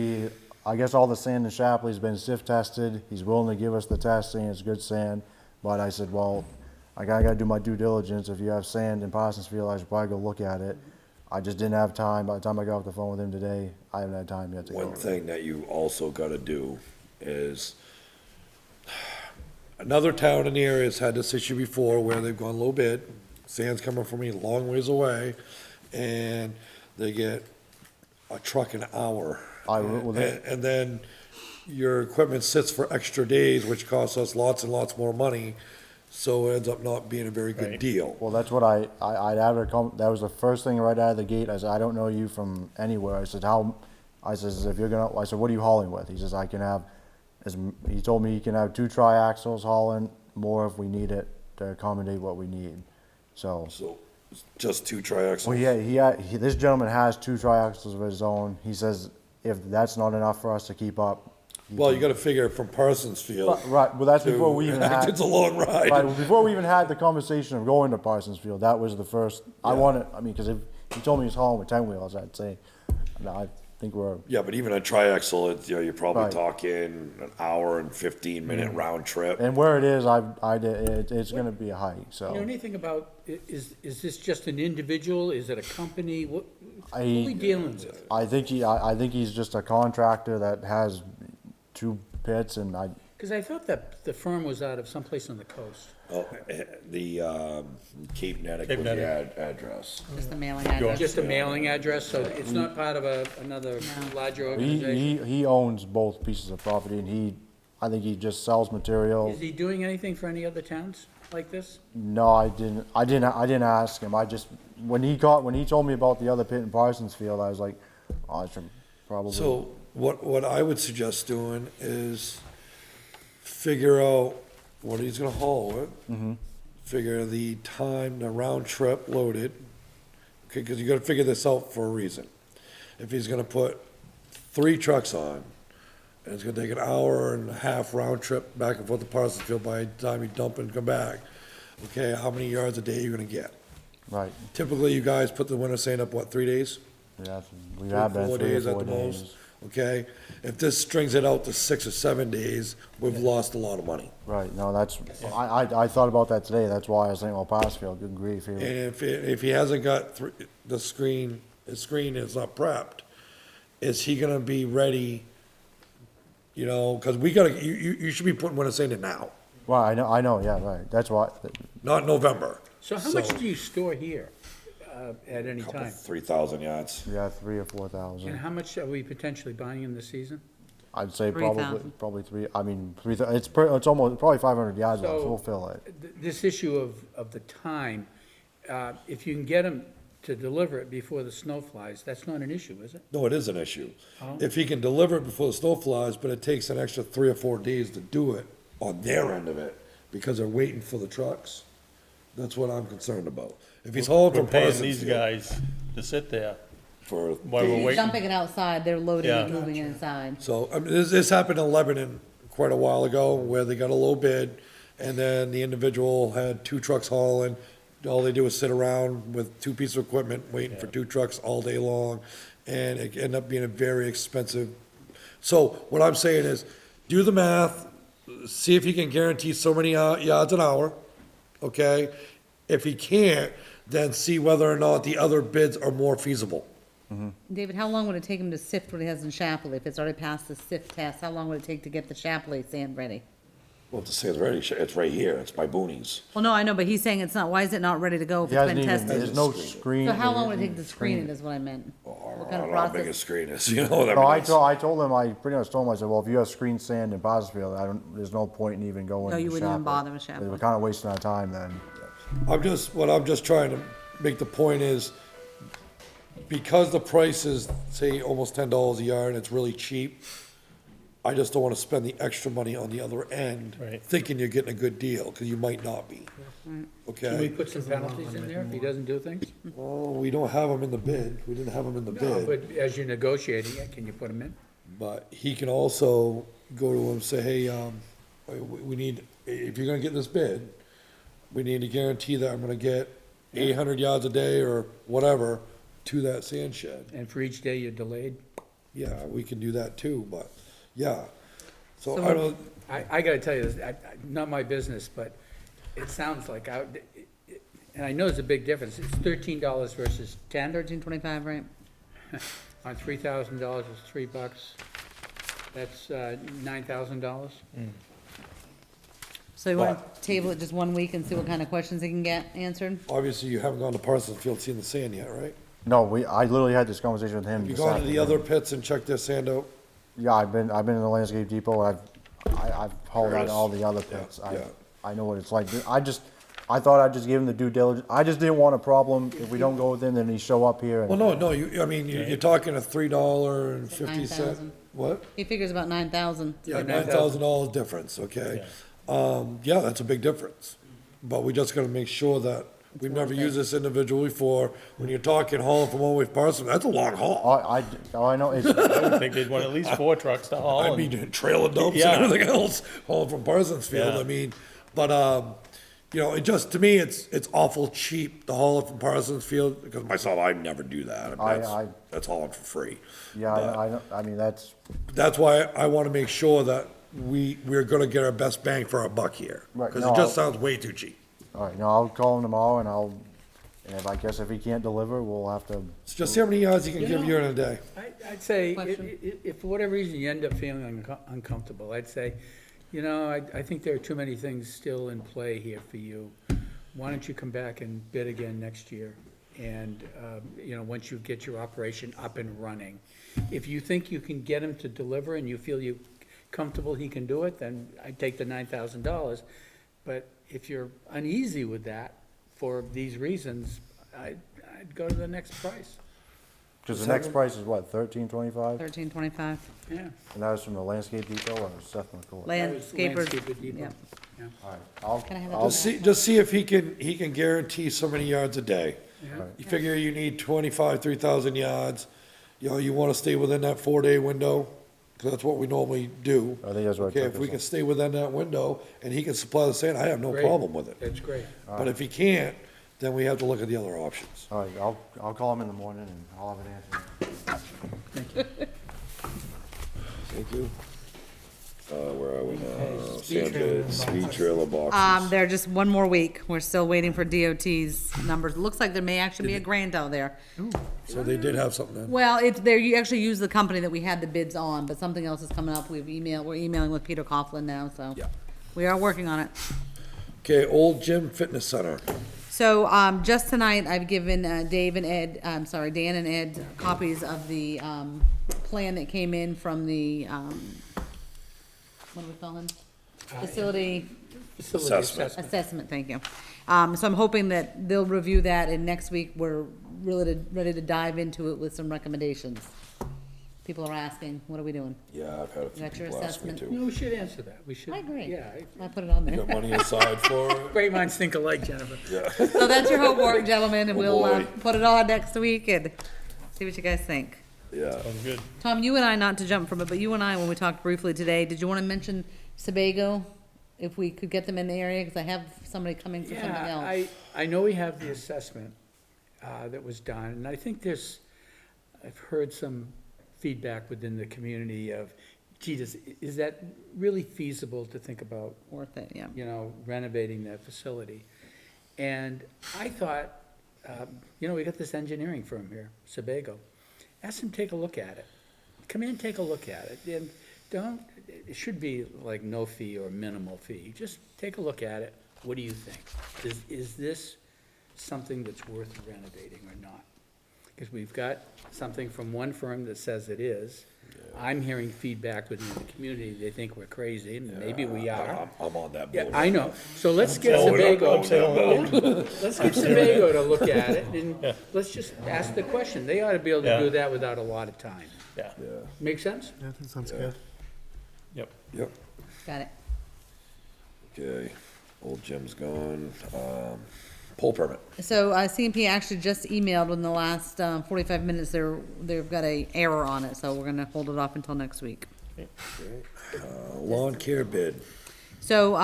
I guess all the sand in Shapley's been sift tested. He's willing to give us the test, saying it's good sand. But I said, well, I gotta do my due diligence. If you have sand in Parsonsfield, I should probably go look at it. I just didn't have time. By the time I got off the phone with him today, I haven't had time yet to go. One thing that you also gotta do is, another town in the area has had this issue before where they've gone low bid, sand's coming from a long ways away, and they get a truck an hour. And then your equipment sits for extra days, which costs us lots and lots more money, so it ends up not being a very good deal. Well, that's what I'd have her come, that was the first thing right out of the gate. I said, I don't know you from anywhere. I said, I says, if you're gonna, I said, what are you hauling with? He says, I can have, he told me he can have 2 triaxles hauling more if we need it to accommodate what we need. So, So, just 2 triaxles? well, yeah, this gentleman has 2 triaxles of his own. He says, if that's not enough for us to keep up. Well, you gotta figure from Parsonsfield. Right, well, that's to- before we even had. It's a long ride. Right, well, before we even had the conversation of going to Parsonsfield, that was the first, I wanted, I mean, because if he told me he's hauling with 10 wheels, I'd say, no, I think we're, Yeah, but even a triaxle, it's, you're probably Right. talking an hour and 15-minute round trip. and where it is, it's gonna be a hike, You know so. anything about, is this just an individual? Is it a company? What are I- we dealing with? I think he's just a contractor that has 2 pits, and Because I thought that the firm was out of someplace on the coast. Oh, the, Cape Nettic Cape was the Nettic. address. Just the mailing address? Just a mailing address, so it's not part of another larger organization? he owns both pieces of property, and I think he just sells material. Is he doing anything for any other towns like this? No, I didn't ask him. I just, when he told me about the other pit in Parsonsfield, I was like, oh, I should probably. So what I would suggest doing is figure out what he's gonna haul it. Figure the time, the round trip loaded, okay, cause you gotta figure this out for a reason. If he's gonna put 3 trucks on, and it's gonna take an hour and a half round trip back and forth to Parsonsfield by the time you dump and come back, okay, how many yards a day are you gonna get? Right, Typically, you guys put the winter sand up, what, 3 days? yeah, we have been 3 or days at 4 the most, days. okay? If this strings it out to 6 or 7 days, we've lost a lot of money. Right, no, that's, I thought about that today, that's why I was saying, well, Parsonsfield, good grief, And here. if he hasn't got the screen, his screen is not prepped, is he gonna be ready? You know, cause we gotta, you should be putting winter sand in now, Well, I know, yeah, right, that's why, not November. So how much do you store here at any Couple, time? 3,000 yards. yeah, 3 or And 4,000. how much are we potentially buying in this season? I'd say 3,000. probably 3, I mean, 3,000, it's almost, probably 500 yards left, So- we'll fill it. This issue of the time, if you can get them to deliver it before the snow flies, that's not an issue, is it? No, it is an issue. Oh. If he can deliver it before the snow flies, but it takes an extra 3 or 4 days to do it on their end of it, because they're waiting for the trucks, that's what I'm concerned about. If he's hauling We're from paying these Parsonsfield guys to sit there for, while we're He's waiting. dumping it outside, they're loading Yeah. and moving it inside. so, I mean, this happened in Lebanon quite a while ago, where they got a low bid, and then the individual had 2 trucks hauling. All they do is sit around with 2 pieces of equipment, waiting for 2 trucks all day long, and it ended up being a very expensive. So what I'm saying is, do the math, see if he can guarantee so many yards an hour, okay? If he can't, then see whether or not the other bids are more feasible. David, how long would it take him to sift what he has in Shapley? If it's already passed the sift test, how long would it take to get the Shapley sand ready? Well, to say it's ready, it's right here, it's by Boonies. Well, no, I know, but he's saying it's not, why is it not ready to go if He it's hasn't been even, tested? there's no screen. So how long would it take to screen it is what I meant? What kind of I don't know how big a process? screen is, you know, that No, I means- told him, I pretty much told him, I said, well, if you have screen sand in Parsonsfield, there's no point in even going No, to you wouldn't even Shapley. bother with Shapley. We're kinda wasting our time then. what I'm just trying to make the point is, because the price is, say, almost $10 a yard and it's really cheap, I just don't wanna spend the extra money on the other end, Right. thinking you're getting a good deal, cause you might not be. Can we Okay? put some penalties in there if he doesn't do things? Well, we don't have them in the bid, we didn't have them in the No, bid, but as you're negotiating it, can you put them in? but he can also go to him, say, hey, we need, if you're gonna get this bid, we need to guarantee that I'm gonna get 800 yards a day or whatever to that sand shed. And for each day you're delayed? Yeah, we can do that too, but, yeah. So So I don't, I gotta tell you this, not my business, but it sounds like, and I know there's a big difference, it's $13 versus 10. $13.25, right? On $3,000 is $3. That's $9,000. So you wanna table it just 1 week and see what kind of questions he can get answered? obviously you haven't gone to Parsons Field seeing the sand yet, right? No, I literally had this conversation with him. Have you this gone to the afternoon. other pits and checked their sand out? Yeah, I've been in the landscape depot, I've hauled out all the other pits. yeah. I know what it's like. I thought I'd just give him the due diligence. I just didn't want a problem if we don't go with him, then he show up here Well, and, no, you're talking a $3.50. 9,000. What? He figures about 9,000. Yeah, $9,000 difference, okay? Yeah, that's a big difference. But we just gotta make sure that we've never used this individual before. When you're talking hauling from all the way to Parsons, that's a long haul. I know, it's, I would think they'd want at least 4 trucks to haul. I and- mean, trailer dumps Yeah. and everything else, hauling from Parsons Field, Yeah. I mean, but, it just, to me, it's awful cheap to haul it from Parsons Field, because myself, I'd never do that. That's hauling for free. yeah, I mean, that's, That's why I wanna make sure that we're gonna get our best bang for our buck here. Right, Cause no, it just sounds way too cheap. all right, no, I'll call him tomorrow and if I guess if he can't deliver, we'll have to, It's just see how many yards he can give you in a day. I'd say, Question. if for whatever reason you end up feeling uncomfortable, I'd say, I think there are too many things still in play here for you. Why don't you come back and bid again next year? And, once you get your operation up and running. If you think you can get him to deliver and you feel you comfortable he can do it, then I'd take the $9,000. But if you're uneasy with that, for these reasons, I'd go to the next price. cause the next price is what, $13.25? $13.25. Yeah. And that was from the landscape depot or Seth McCoy? Landscaper, Landscaper depot. yeah. Yeah. All right, I'll, Can I have that I'll, Just see if he can guarantee so many yards a day. Yeah. You figure you need 3,000 yards, you wanna stay within that 4-day window, cause that's what we normally do. I think that's what it Okay, took if we us. can stay within that window and he can supply the sand, I have no Great. problem with it. That's great. But if he can't, then we have to look at the other options. all right, I'll call him in the morning and I'll have an answer. Thank you. Where are we now? speed trailer Speed trailer boxes. They're just one more week. We're still waiting for DOT's numbers. It looks like there may actually be a grant out there. So they did have something then. Well, it's there. You actually use the company that we had the bids on, but something else is coming up. We're emailing with Peter Coughlin now, so Yeah. we are working on it. Okay, Old Gym Fitness Center. So, just tonight, I've given Dan and Ed copies of the, plan that came in from the, what do we call him? Facility Facility assessment. assessment, thank you. So I'm hoping that they'll review that, and next week, we're really ready to dive into it with some recommendations. People are asking, what are we doing? Yeah, I've had a few Got your people ask me assessment? too. We should answer that. We should. I agree. Yeah. I put it on Got there. money aside for it? Great minds think alike, Jennifer. So that's your homework, gentlemen, and we'll, boy. put it on next week and see what you guys think. Yeah. Sounds good. Tom, you and I, not to jump from it, but you and I, when we talked briefly today, did you want to mention Sebago? If we could get them in the area, because I have somebody coming for something Yeah, else. I know we have the assessment that was done, and I think I've heard some feedback within the community of, gee, is that really feasible to think about, Worth it, yeah. renovating that facility? And I thought, we got this engineering firm here, Sebago. Ask them to take a look at it. Come in and take a look at it. And it should be like no fee or minimal fee. Just take a look at it. What do you think? Is this something that's worth renovating or not? Because we've got something from one firm that says it is. I'm hearing feedback within the community. They think we're crazy, and maybe we are. I'm on that Yeah, board. I know. So let's get I'm Sebago. saying no. Let's get Sebago to look at it, and let's just ask the question. They ought to be able to Yeah. do that without a lot of time. Yeah. Make sense? Yeah, I think sounds good. Yep. Yep, Got it. okay, old Jim's gone, poll permit. So, CMP actually just emailed in the last, 45 minutes, they've got a error on it, so we're gonna hold it off until next week. Lawn care bid, So,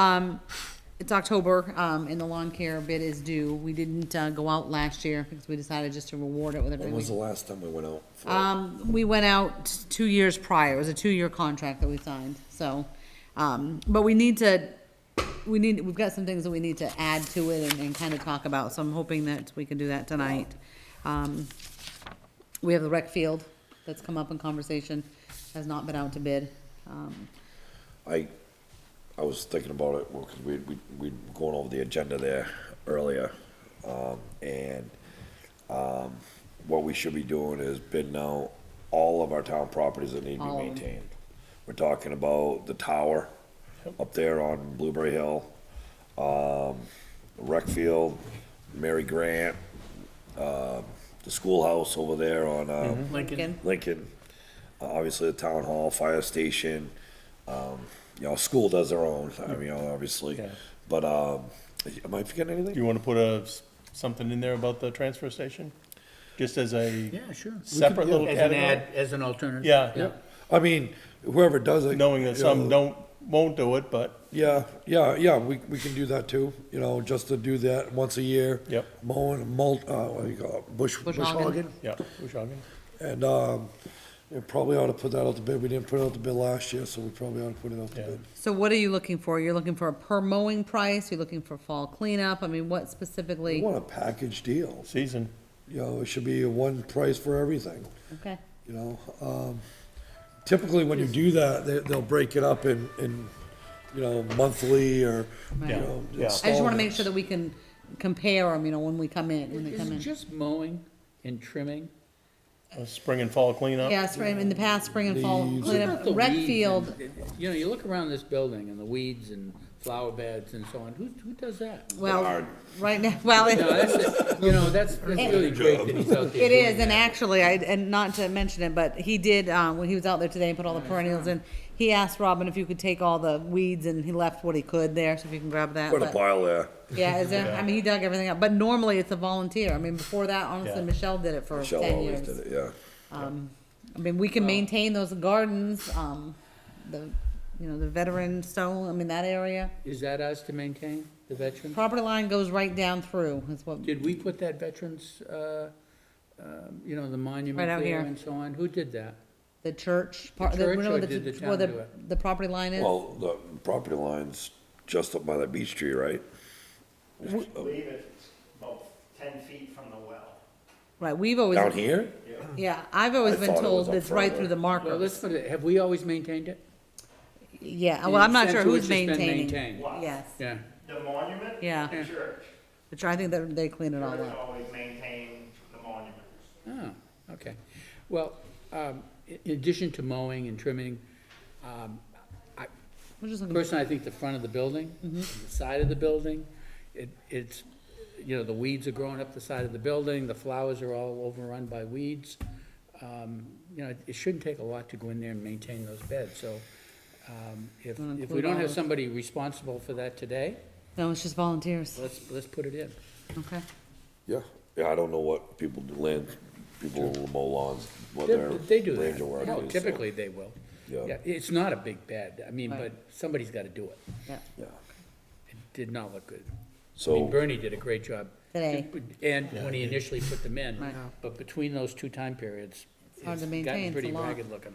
it's October, and the lawn care bid is due. We didn't, go out last year because we decided just to reward it with when everything. was the last time we went out? for it? We went out 2 years prior. It was a 2-year contract that we signed, so, but we've got some things that we need to add to it and kind of talk about, so I'm hoping that we can do that tonight. We have the rec field that's come up in conversation, has not been out to bid. I was thinking about it, well, cause we'd going over the agenda there earlier, what we should be doing is bidding out all of our town properties that need to be All of them. maintained. We're talking about the tower up there on Blueberry Hill, rec field, Mary Grant, the schoolhouse over there on, Lincoln, Lincoln, obviously the town hall, fire station, school does their own, I mean, obviously. Yeah. But, am I forgetting Do anything? you want to put something in there about the transfer station? Just as a yeah, sure. separate little As an category? ad, as an alternative. Yeah, I mean, whoever does it. knowing that you some know, won't do it, but Yeah, we can do that too, just to do that once a year. Yep. Mowing, what do you call it, bush Bush hogging. hogging. yeah, we're talking. And, you probably ought to put that out to bid. We didn't put it out to bid last year, so we probably ought to put it out to Yeah. bid. So what are you looking for? You're looking for a per mowing price? You're looking for fall cleanup? I mean, what We specifically? want a package deal. Season. It should be a one price for everything, Okay. Typically, when you do that, they'll break it up in, monthly or, Right. Yeah. I just wanna make sure that we can compare them, when we come in, when they Is come it in. just mowing and trimming? Spring and fall cleanup. Yeah, spring, in the past, spring and fall Leaves. What cleanup, about the rec weeds field. and- You look around this building and the weeds and flower beds and so on, who does that? Well, right now, well, No, that's really great that he's out there. it doing is, and that. actually, and not to mention it, but he did, when he was out there today and put all the perennials in, he asked Robin if you could take all the weeds, and he left what he could there, so if you can grab that. Put a but- pile there. Yeah, is there, I mean, he dug everything up, but normally it's a volunteer. I mean, before that, honestly, Yeah. Michelle did it for Michelle 10 always years. did it, yeah. I mean, we can maintain those gardens, the veteran stone, I mean, that area. Is that us to maintain, the veterans? Property line goes right down through, is what, Did we put that veterans, the monument Right out there here. and so on? Who did that? the church. The church, you know, or the- did the where town do it? The property line is? Well, the property line's just up by that beech tree, right? believe it's about 10 feet from the well. Right, we've always, Down here? yeah, I've always I been thought it told was up it's right further. through the Well, let's markers. put it, have we always maintained it? Yeah, well, I'm not sure Since who's it's been maintaining. maintained. Yes, Yeah. The monument? Yeah. The church. which I think that they clean it all Church up. always maintained the monuments. Oh, okay. Well, in addition to mowing and trimming, We're just looking, personally, I think the front of the building, the side of the building, it's, the weeds are growing up the side of the building, the flowers are all overrun by weeds. It shouldn't take a lot to go in there and maintain those beds, so, if Wanna we include don't all have of- somebody responsible for that today, no, it's just volunteers, let's put it in. okay. Yeah, I don't know what people do, people who mow lawns, what They their they do range that. of work No, is, so, typically they will. Yeah. Yeah, it's not a big bed, I mean, Right. but somebody's gotta do it. Yeah, Yeah, It did not look good. I so, mean, Bernie did a great job. Today. And when he initially put them in, Right. but between those two time periods, hard it's to maintain, gotten it's pretty a lot. ragged looking.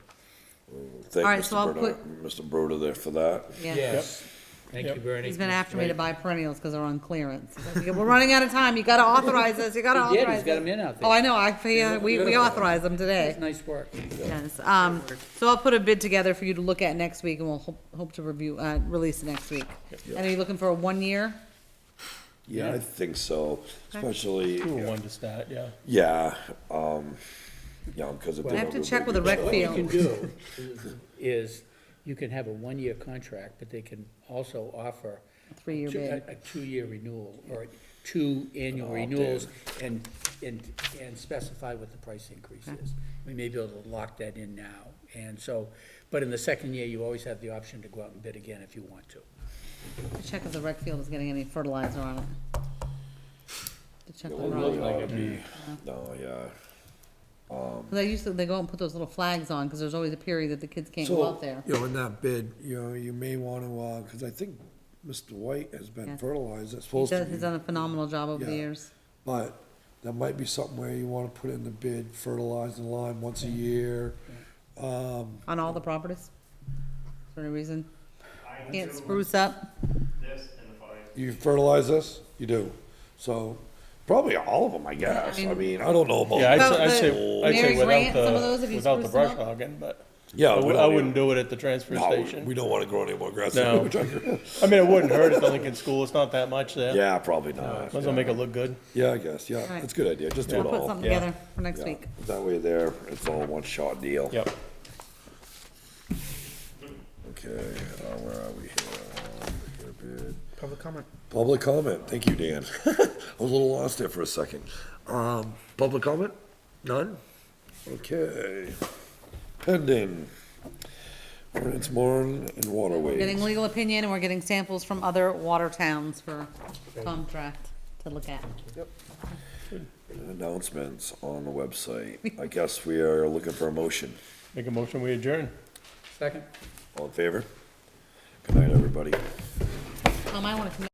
thank All right, so I'll Mr. Broder there for that. yeah. Yes. Thank you, Bernie. He's been after me to Great. buy perennials because they're on clearance. He's like, we're running out of time, you gotta authorize this, you gotta He did, authorize he's got this. them in out there. Oh, I know, we beautiful. authorized them today. That's nice work. Yes, so I'll put a bid together for you to look at next week and we'll hope to review, release it next week. And are you looking for a 1 year? Yeah, I think so, especially, Two or one to start, yeah. yeah, because it I did. have to check with the rec What you can field. do is, you can have a 1-year contract, but they can also offer A 3-year bid. a 2-year renewal, or 2 annual renewals, and specify what the price increase is. We may be able to lock that in now, and so, But in the second year, you always have the option to go out and bid again if you want to. Check if the rec field is getting any fertilizer on it. To check the It rock. would ought to be. No, yeah. They go and put those little flags on, cause there's always a period that the kids can't go So, out there. you know, in that bid, you know, you may wanna, cause I think Mr. White has been Yeah. fertilized, it's He supposed to does, he's be. done a phenomenal job over the Yeah. years. But that might be something where you wanna put in the bid, fertilize the line once a year. On all the properties? For any reason? Can't spruce up? You fertilize this? You do. So, probably all of them, I guess. I mean, I don't know about. Yeah, About I'd the say Mary Grant, some of those, if you without the spruce them brush up? hogging, but Yeah, I we wou- don't I need- wouldn't do it at the transfer No, station. we don't wanna grow any more grass. No. We're talking- I mean, it wouldn't hurt at the Lincoln School, it's not that much there. Yeah, probably not. Might as well make it look good. Yeah, I guess, yeah. Right. It's a good idea. Just do We'll it put all. something Yeah. together for next Yeah. week. That way there, it's all one shot deal. Yep. Okay, where are we here? Bid. Public comment. Public comment, thank you, Dan. I was a little lost there for a second. Public comment? None? Okay. Pending. Ordinance Moran and Getting waterways. legal opinion, and we're getting samples from other water towns for contract to look at. Announcements on the website. I guess we are looking for a motion. Make a motion, we adjourn. Second? All in favor? Good night, everybody. I wanna come